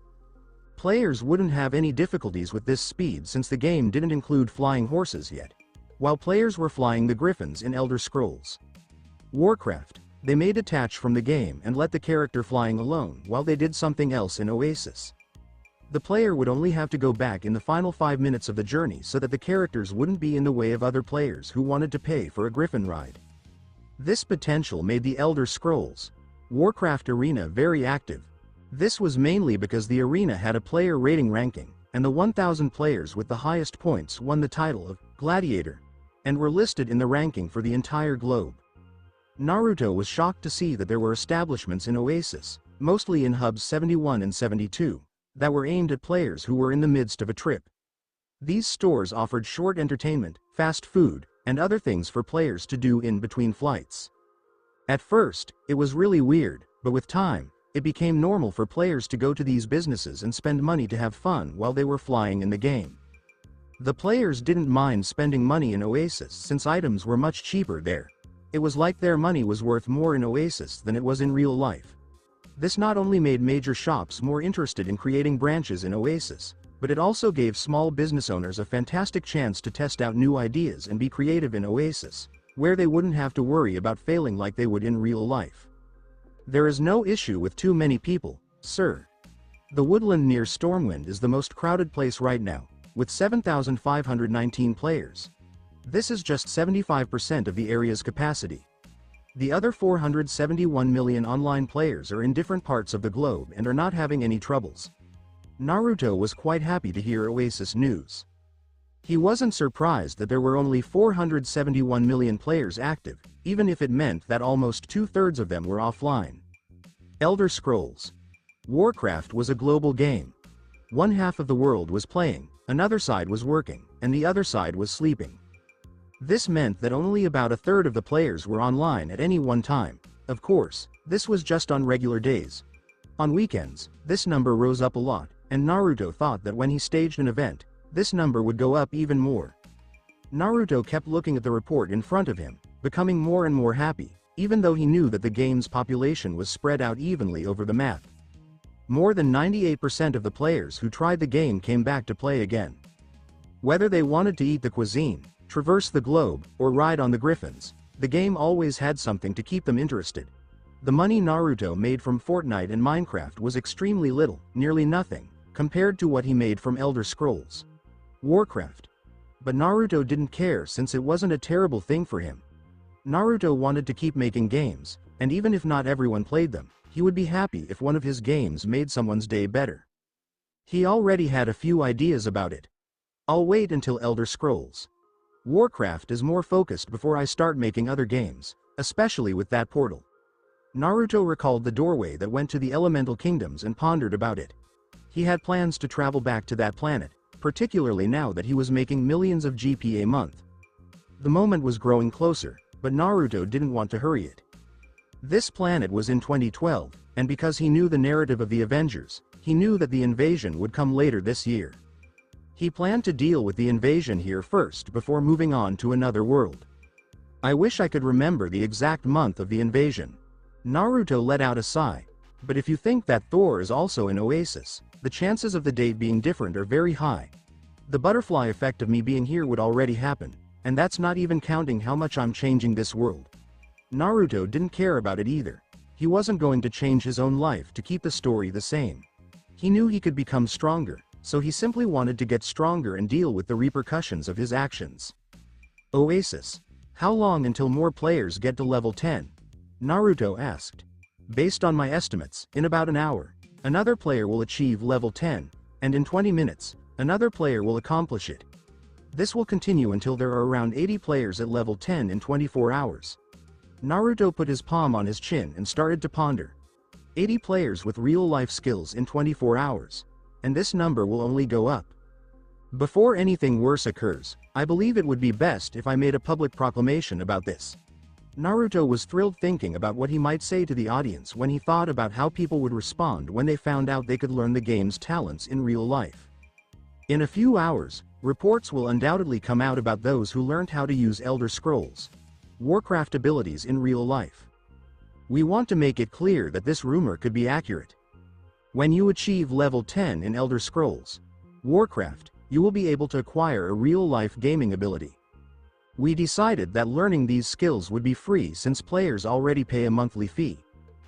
S1: Players wouldn't have any difficulties with this speed since the game didn't include flying horses yet, while players were flying the griffins in Elder Scrolls Warcraft. They may detach from the game and let the character flying alone while they did something else in Oasis. The player would only have to go back in the final 5 minutes of the journey so that the characters wouldn't be in the way of other players who wanted to pay for a griffin ride. This potential made the Elder Scrolls Warcraft arena very active. This was mainly because the arena had a player rating ranking, and the 1,000 players with the highest points won the title of Gladiator, and were listed in the ranking for the entire globe. Naruto was shocked to see that there were establishments in Oasis, mostly in hubs 71 and 72, that were aimed at players who were in the midst of a trip. These stores offered short entertainment, fast food, and other things for players to do in between flights. At first, it was really weird, but with time, it became normal for players to go to these businesses and spend money to have fun while they were flying in the game. The players didn't mind spending money in Oasis since items were much cheaper there. It was like their money was worth more in Oasis than it was in real life. This not only made major shops more interested in creating branches in Oasis, but it also gave small business owners a fantastic chance to test out new ideas and be creative in Oasis, where they wouldn't have to worry about failing like they would in real life. There is no issue with too many people, sir. The woodland near Stormwind is the most crowded place right now, with 7,519 players. This is just 75% of the area's capacity. The other 471 million online players are in different parts of the globe and are not having any troubles. Naruto was quite happy to hear Oasis news. He wasn't surprised that there were only 471 million players active, even if it meant that almost 2/3 of them were offline. Elder Scrolls Warcraft was a global game. One half of the world was playing, another side was working, and the other side was sleeping. This meant that only about 1/3 of the players were online at any one time. Of course, this was just on regular days. On weekends, this number rose up a lot, and Naruto thought that when he staged an event, this number would go up even more. Naruto kept looking at the report in front of him, becoming more and more happy, even though he knew that the game's population was spread out evenly over the map. More than 98% of the players who tried the game came back to play again. Whether they wanted to eat the cuisine, traverse the globe, or ride on the griffins, the game always had something to keep them interested. The money Naruto made from Fortnite and Minecraft was extremely little, nearly nothing, compared to what he made from Elder Scrolls, Warcraft. But Naruto didn't care since it wasn't a terrible thing for him. Naruto wanted to keep making games, and even if not everyone played them, he would be happy if one of his games made someone's day better. He already had a few ideas about it. I'll wait until Elder Scrolls. Warcraft is more focused before I start making other games, especially with that portal. Naruto recalled the doorway that went to the elemental kingdoms and pondered about it. He had plans to travel back to that planet, particularly now that he was making millions of GP a month. The moment was growing closer, but Naruto didn't want to hurry it. This planet was in 2012, and because he knew the narrative of the Avengers, he knew that the invasion would come later this year. He planned to deal with the invasion here first before moving on to another world. I wish I could remember the exact month of the invasion. Naruto let out a sigh. But if you think that Thor is also in Oasis, the chances of the date being different are very high. The butterfly effect of me being here would already happen, and that's not even counting how much I'm changing this world. Naruto didn't care about it either. He wasn't going to change his own life to keep the story the same. He knew he could become stronger, so he simply wanted to get stronger and deal with the repercussions of his actions. Oasis. How long until more players get to level 10? Naruto asked. Based on my estimates, in about an hour, another player will achieve level 10, and in 20 minutes, another player will accomplish it. This will continue until there are around 80 players at level 10 in 24 hours. Naruto put his palm on his chin and started to ponder. 80 players with real-life skills in 24 hours. And this number will only go up. Before anything worse occurs, I believe it would be best if I made a public proclamation about this. Naruto was thrilled thinking about what he might say to the audience when he thought about how people would respond when they found out they could learn the game's talents in real life. In a few hours, reports will undoubtedly come out about those who learned how to use Elder Scrolls, Warcraft abilities in real life. We want to make it clear that this rumor could be accurate. When you achieve level 10 in Elder Scrolls, Warcraft, you will be able to acquire a real-life gaming ability. We decided that learning these skills would be free since players already pay a monthly fee.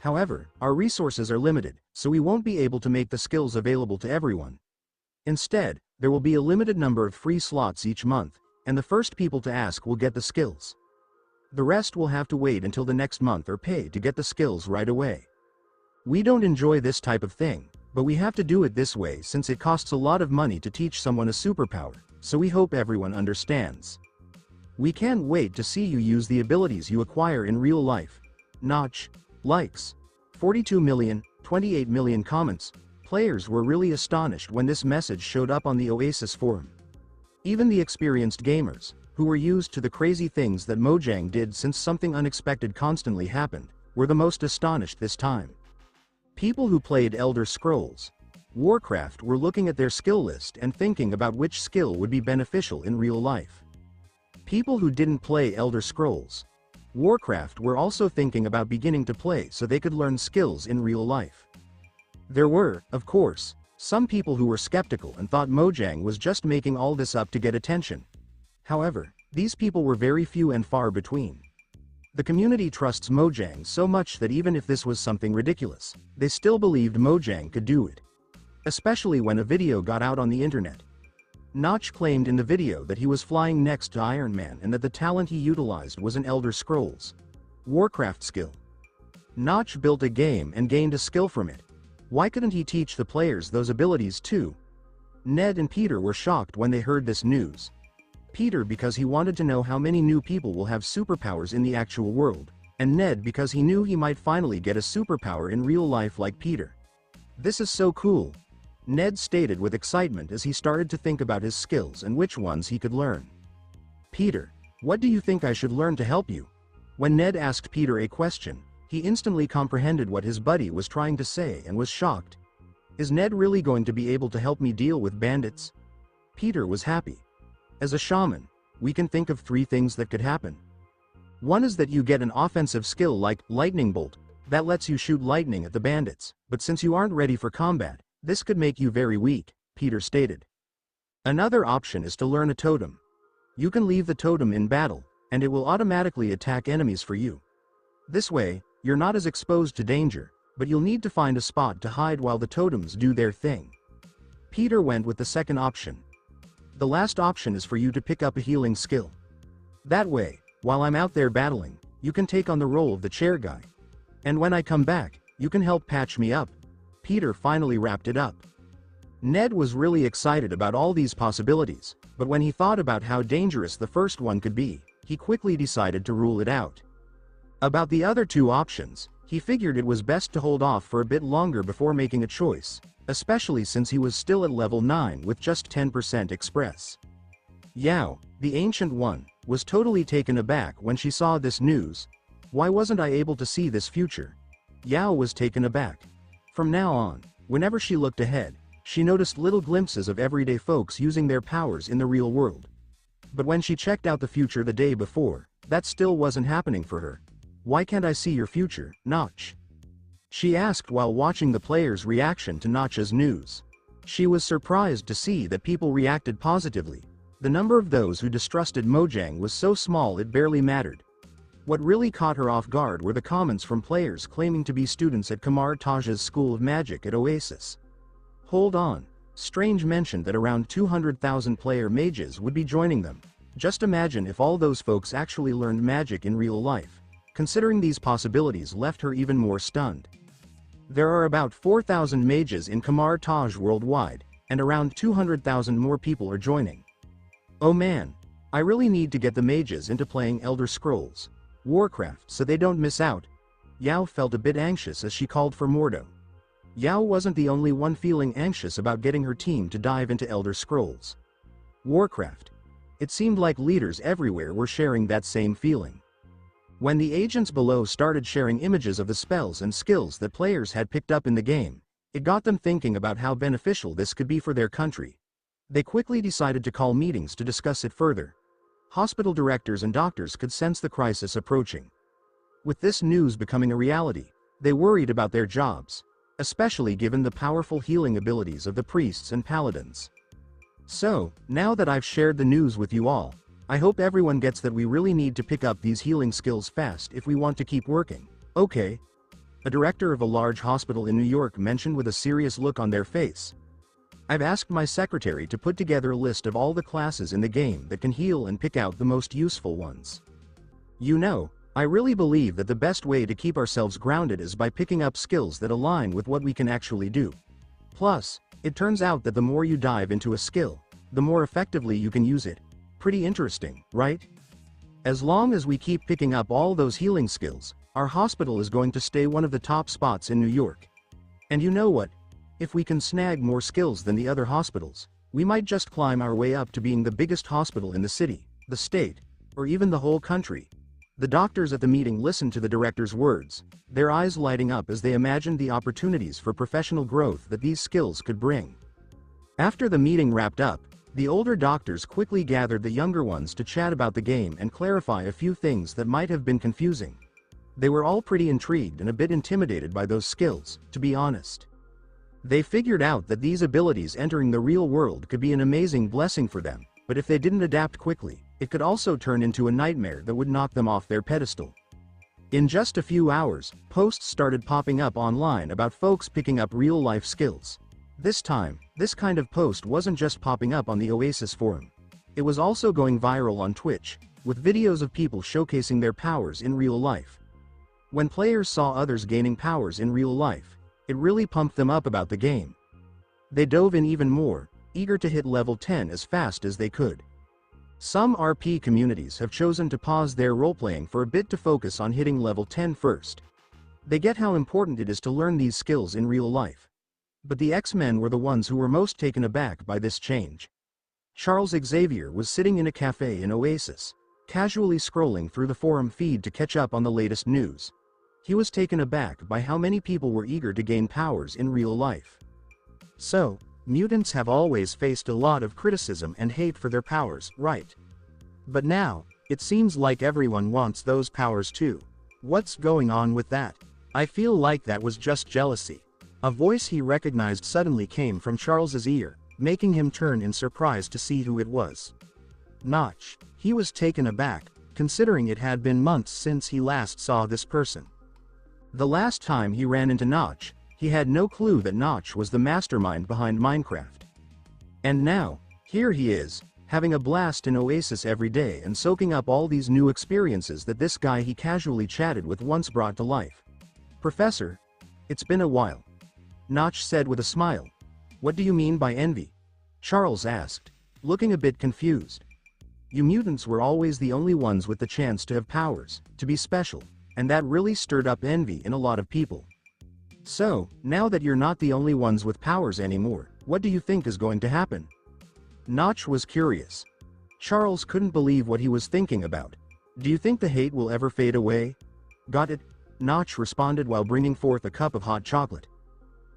S1: However, our resources are limited, so we won't be able to make the skills available to everyone. Instead, there will be a limited number of free slots each month, and the first people to ask will get the skills. The rest will have to wait until the next month or pay to get the skills right away. We don't enjoy this type of thing, but we have to do it this way since it costs a lot of money to teach someone a superpower, so we hope everyone understands. We can't wait to see you use the abilities you acquire in real life. Notch. Likes. 42 million, 28 million comments. Players were really astonished when this message showed up on the Oasis forum. Even the experienced gamers, who were used to the crazy things that Mojang did since something unexpected constantly happened, were the most astonished this time. People who played Elder Scrolls, Warcraft were looking at their skill list and thinking about which skill would be beneficial in real life. People who didn't play Elder Scrolls, Warcraft were also thinking about beginning to play so they could learn skills in real life. There were, of course, some people who were skeptical and thought Mojang was just making all this up to get attention. However, these people were very few and far between. The community trusts Mojang so much that even if this was something ridiculous, they still believed Mojang could do it. Especially when a video got out on the internet. Notch claimed in the video that he was flying next to Iron Man and that the talent he utilized was an Elder Scrolls, Warcraft skill. Notch built a game and gained a skill from it. Why couldn't he teach the players those abilities too? Ned and Peter were shocked when they heard this news. Peter because he wanted to know how many new people will have superpowers in the actual world, and Ned because he knew he might finally get a superpower in real life like Peter. This is so cool, Ned stated with excitement as he started to think about his skills and which ones he could learn. Peter, what do you think I should learn to help you? When Ned asked Peter a question, he instantly comprehended what his buddy was trying to say and was shocked. Is Ned really going to be able to help me deal with bandits? Peter was happy. As a shaman, we can think of 3 things that could happen. One is that you get an offensive skill like Lightning Bolt, that lets you shoot lightning at the bandits, but since you aren't ready for combat, this could make you very weak, Peter stated. Another option is to learn a totem. You can leave the totem in battle, and it will automatically attack enemies for you. This way, you're not as exposed to danger, but you'll need to find a spot to hide while the totems do their thing. Peter went with the second option. The last option is for you to pick up a healing skill. That way, while I'm out there battling, you can take on the role of the chair guy. And when I come back, you can help patch me up. Peter finally wrapped it up. Ned was really excited about all these possibilities, but when he thought about how dangerous the first one could be, he quickly decided to rule it out. About the other two options, he figured it was best to hold off for a bit longer before making a choice, especially since he was still at level 9 with just 10% express. Yao, the Ancient One, was totally taken aback when she saw this news. Why wasn't I able to see this future? Yao was taken aback. From now on, whenever she looked ahead, she noticed little glimpses of everyday folks using their powers in the real world. But when she checked out the future the day before, that still wasn't happening for her. Why can't I see your future, Notch? She asked while watching the players' reaction to Notch's news. She was surprised to see that people reacted positively. The number of those who distrusted Mojang was so small it barely mattered. What really caught her off guard were the comments from players claiming to be students at Kamar Taj's School of Magic at Oasis. Hold on, Strange mentioned that around 200,000 player mages would be joining them. Just imagine if all those folks actually learned magic in real life. Considering these possibilities left her even more stunned. There are about 4,000 mages in Kamar Taj worldwide, and around 200,000 more people are joining. Oh man, I really need to get the mages into playing Elder Scrolls Warcraft so they don't miss out. Yao felt a bit anxious as she called for Mordo. Yao wasn't the only one feeling anxious about getting her team to dive into Elder Scrolls Warcraft. It seemed like leaders everywhere were sharing that same feeling. When the agents below started sharing images of the spells and skills that players had picked up in the game, it got them thinking about how beneficial this could be for their country. They quickly decided to call meetings to discuss it further. Hospital directors and doctors could sense the crisis approaching. With this news becoming a reality, they worried about their jobs, especially given the powerful healing abilities of the priests and paladins. So, now that I've shared the news with you all, I hope everyone gets that we really need to pick up these healing skills fast if we want to keep working. Okay. A director of a large hospital in New York mentioned with a serious look on their face. I've asked my secretary to put together a list of all the classes in the game that can heal and pick out the most useful ones. You know, I really believe that the best way to keep ourselves grounded is by picking up skills that align with what we can actually do. Plus, it turns out that the more you dive into a skill, the more effectively you can use it. Pretty interesting, right? As long as we keep picking up all those healing skills, our hospital is going to stay one of the top spots in New York. And you know what? If we can snag more skills than the other hospitals, we might just climb our way up to being the biggest hospital in the city, the state, or even the whole country. The doctors at the meeting listened to the director's words, their eyes lighting up as they imagined the opportunities for professional growth that these skills could bring. After the meeting wrapped up, the older doctors quickly gathered the younger ones to chat about the game and clarify a few things that might have been confusing. They were all pretty intrigued and a bit intimidated by those skills, to be honest. They figured out that these abilities entering the real world could be an amazing blessing for them, but if they didn't adapt quickly, it could also turn into a nightmare that would knock them off their pedestal. In just a few hours, posts started popping up online about folks picking up real-life skills. This time, this kind of post wasn't just popping up on the Oasis forum. It was also going viral on Twitch, with videos of people showcasing their powers in real life. When players saw others gaining powers in real life, it really pumped them up about the game. They dove in even more, eager to hit level 10 as fast as they could. Some RP communities have chosen to pause their roleplaying for a bit to focus on hitting level 10 first. They get how important it is to learn these skills in real life. But the X-Men were the ones who were most taken aback by this change. Charles Xavier was sitting in a cafe in Oasis, casually scrolling through the forum feed to catch up on the latest news. He was taken aback by how many people were eager to gain powers in real life. So, mutants have always faced a lot of criticism and hate for their powers, right? But now, it seems like everyone wants those powers too. What's going on with that? I feel like that was just jealousy. A voice he recognized suddenly came from Charles's ear. making him turn in surprise to see who it was. Notch. He was taken aback, considering it had been months since he last saw this person. The last time he ran into Notch, he had no clue that Notch was the mastermind behind Minecraft. And now, here he is, having a blast in Oasis every day and soaking up all these new experiences that this guy he casually chatted with once brought to life. "Professor, it's been a while," Notch said with a smile. "What do you mean by envy?" Charles asked, looking a bit confused. "You mutants were always the only ones with the chance to have powers, to be special, and that really stirred up envy in a lot of people. So, now that you're not the only ones with powers anymore, what do you think is going to happen?" Notch was curious. Charles couldn't believe what he was thinking about. "Do you think the hate will ever fade away?" "Got it," Notch responded while bringing forth a cup of hot chocolate.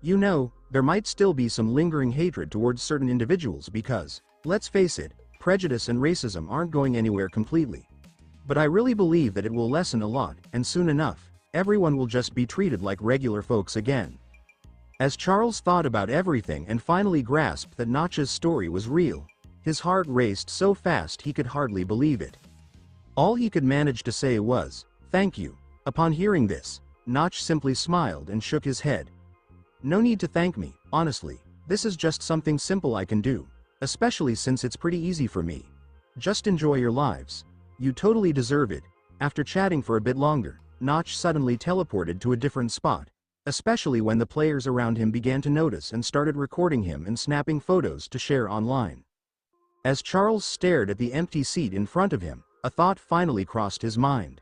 S1: "You know, there might still be some lingering hatred towards certain individuals because, let's face it, prejudice and racism aren't going anywhere completely. But I really believe that it will lessen a lot, and soon enough, everyone will just be treated like regular folks again." As Charles thought about everything and finally grasped that Notch's story was real, his heart raced so fast he could hardly believe it. All he could manage to say was, "Thank you." Upon hearing this, Notch simply smiled and shook his head. "No need to thank me, honestly. This is just something simple I can do, especially since it's pretty easy for me. Just enjoy your lives. You totally deserve it." After chatting for a bit longer, Notch suddenly teleported to a different spot, especially when the players around him began to notice and started recording him and snapping photos to share online. As Charles stared at the empty seat in front of him, a thought finally crossed his mind.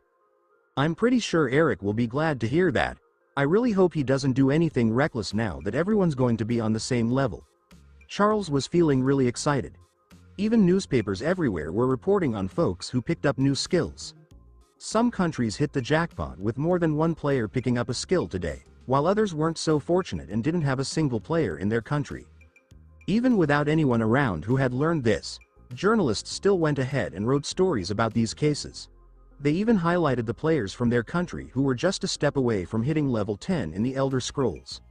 S1: "I'm pretty sure Eric will be glad to hear that. I really hope he doesn't do anything reckless now that everyone's going to be on the same level." Charles was feeling really excited. Even newspapers everywhere were reporting on folks who picked up new skills. Some countries hit the jackpot with more than one player picking up a skill today, while others weren't so fortunate and didn't have a single player in their country. Even without anyone around who had learned this, journalists still went ahead and wrote stories about these cases. They even highlighted the players from their country who were just a step away from hitting level 10 in the Elder Scrolls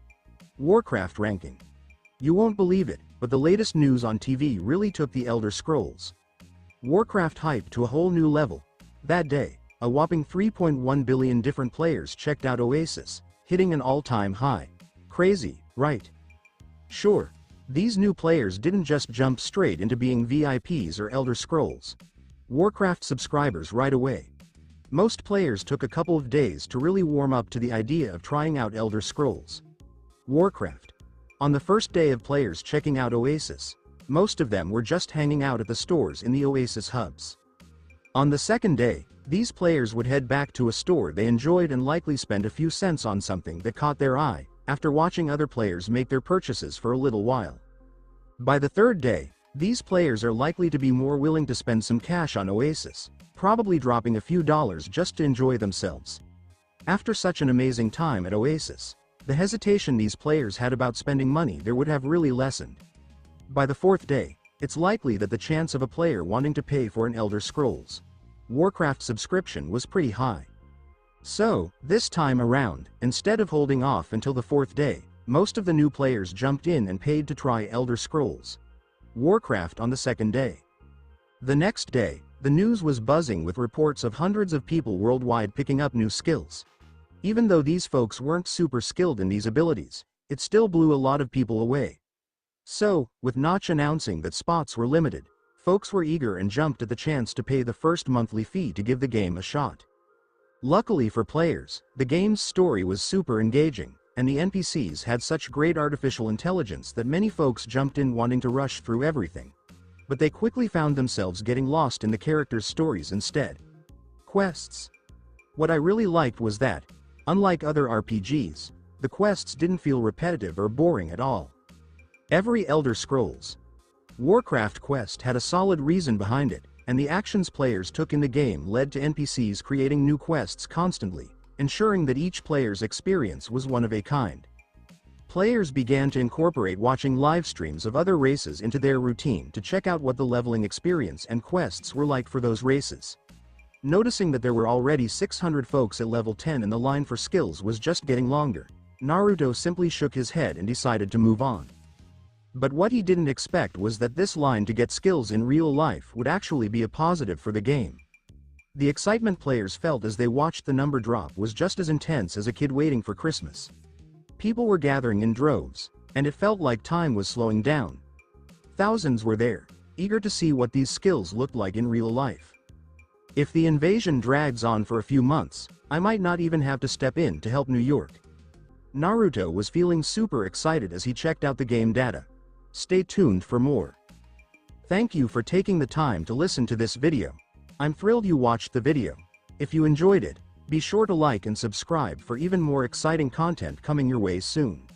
S1: Warcraft ranking. You won't believe it, but the latest news on TV really took the Elder Scrolls Warcraft hype to a whole new level. That day, a whopping 3.1 billion different players checked out Oasis, hitting an all-time high. Crazy, right? Sure, these new players didn't just jump straight into being VIPs or Elder Scrolls Warcraft subscribers right away. Most players took a couple of days to really warm up to the idea of trying out Elder Scrolls Warcraft. On the first day of players checking out Oasis, most of them were just hanging out at the stores in the Oasis hubs. On the second day, these players would head back to a store they enjoyed and likely spend a few cents on something that caught their eye, after watching other players make their purchases for a little while. By the third day, these players are likely to be more willing to spend some cash on Oasis, probably dropping a few dollars just to enjoy themselves. After such an amazing time at Oasis, the hesitation these players had about spending money there would have really lessened. By the fourth day, it's likely that the chance of a player wanting to pay for an Elder Scrolls Warcraft subscription was pretty high. So, this time around, instead of holding off until the fourth day, most of the new players jumped in and paid to try Elder Scrolls Warcraft on the second day. The next day, the news was buzzing with reports of hundreds of people worldwide picking up new skills. Even though these folks weren't super skilled in these abilities, it still blew a lot of people away. So, with Notch announcing that spots were limited, folks were eager and jumped at the chance to pay the first monthly fee to give the game a shot. Luckily for players, the game's story was super engaging, and the NPCs had such great artificial intelligence that many folks jumped in wanting to rush through everything. But they quickly found themselves getting lost in the characters' stories instead. Quests. What I really liked was that, unlike other RPGs, the quests didn't feel repetitive or boring at all. Every Elder Scrolls Warcraft quest had a solid reason behind it, and the actions players took in the game led to NPCs creating new quests constantly, ensuring that each player's experience was one of a kind. Players began to incorporate watching live streams of other races into their routine to check out what the leveling experience and quests were like for those races. Noticing that there were already 600 folks at level 10 and the line for skills was just getting longer, Naruto simply shook his head and decided to move on. But what he didn't expect was that this line to get skills in real life would actually be a positive for the game. The excitement players felt as they watched the number drop was just as intense as a kid waiting for Christmas. People were gathering in droves, and it felt like time was slowing down. Thousands were there, eager to see what these skills looked like in real life. If the invasion drags on for a few months, I might not even have to step in to help New York. Naruto was feeling super excited as he checked out the game data. Stay tuned for more. Thank you for taking the time to listen to this video. I'm thrilled you watched the video. If you enjoyed it, be sure to like and subscribe for even more exciting content coming your way soon.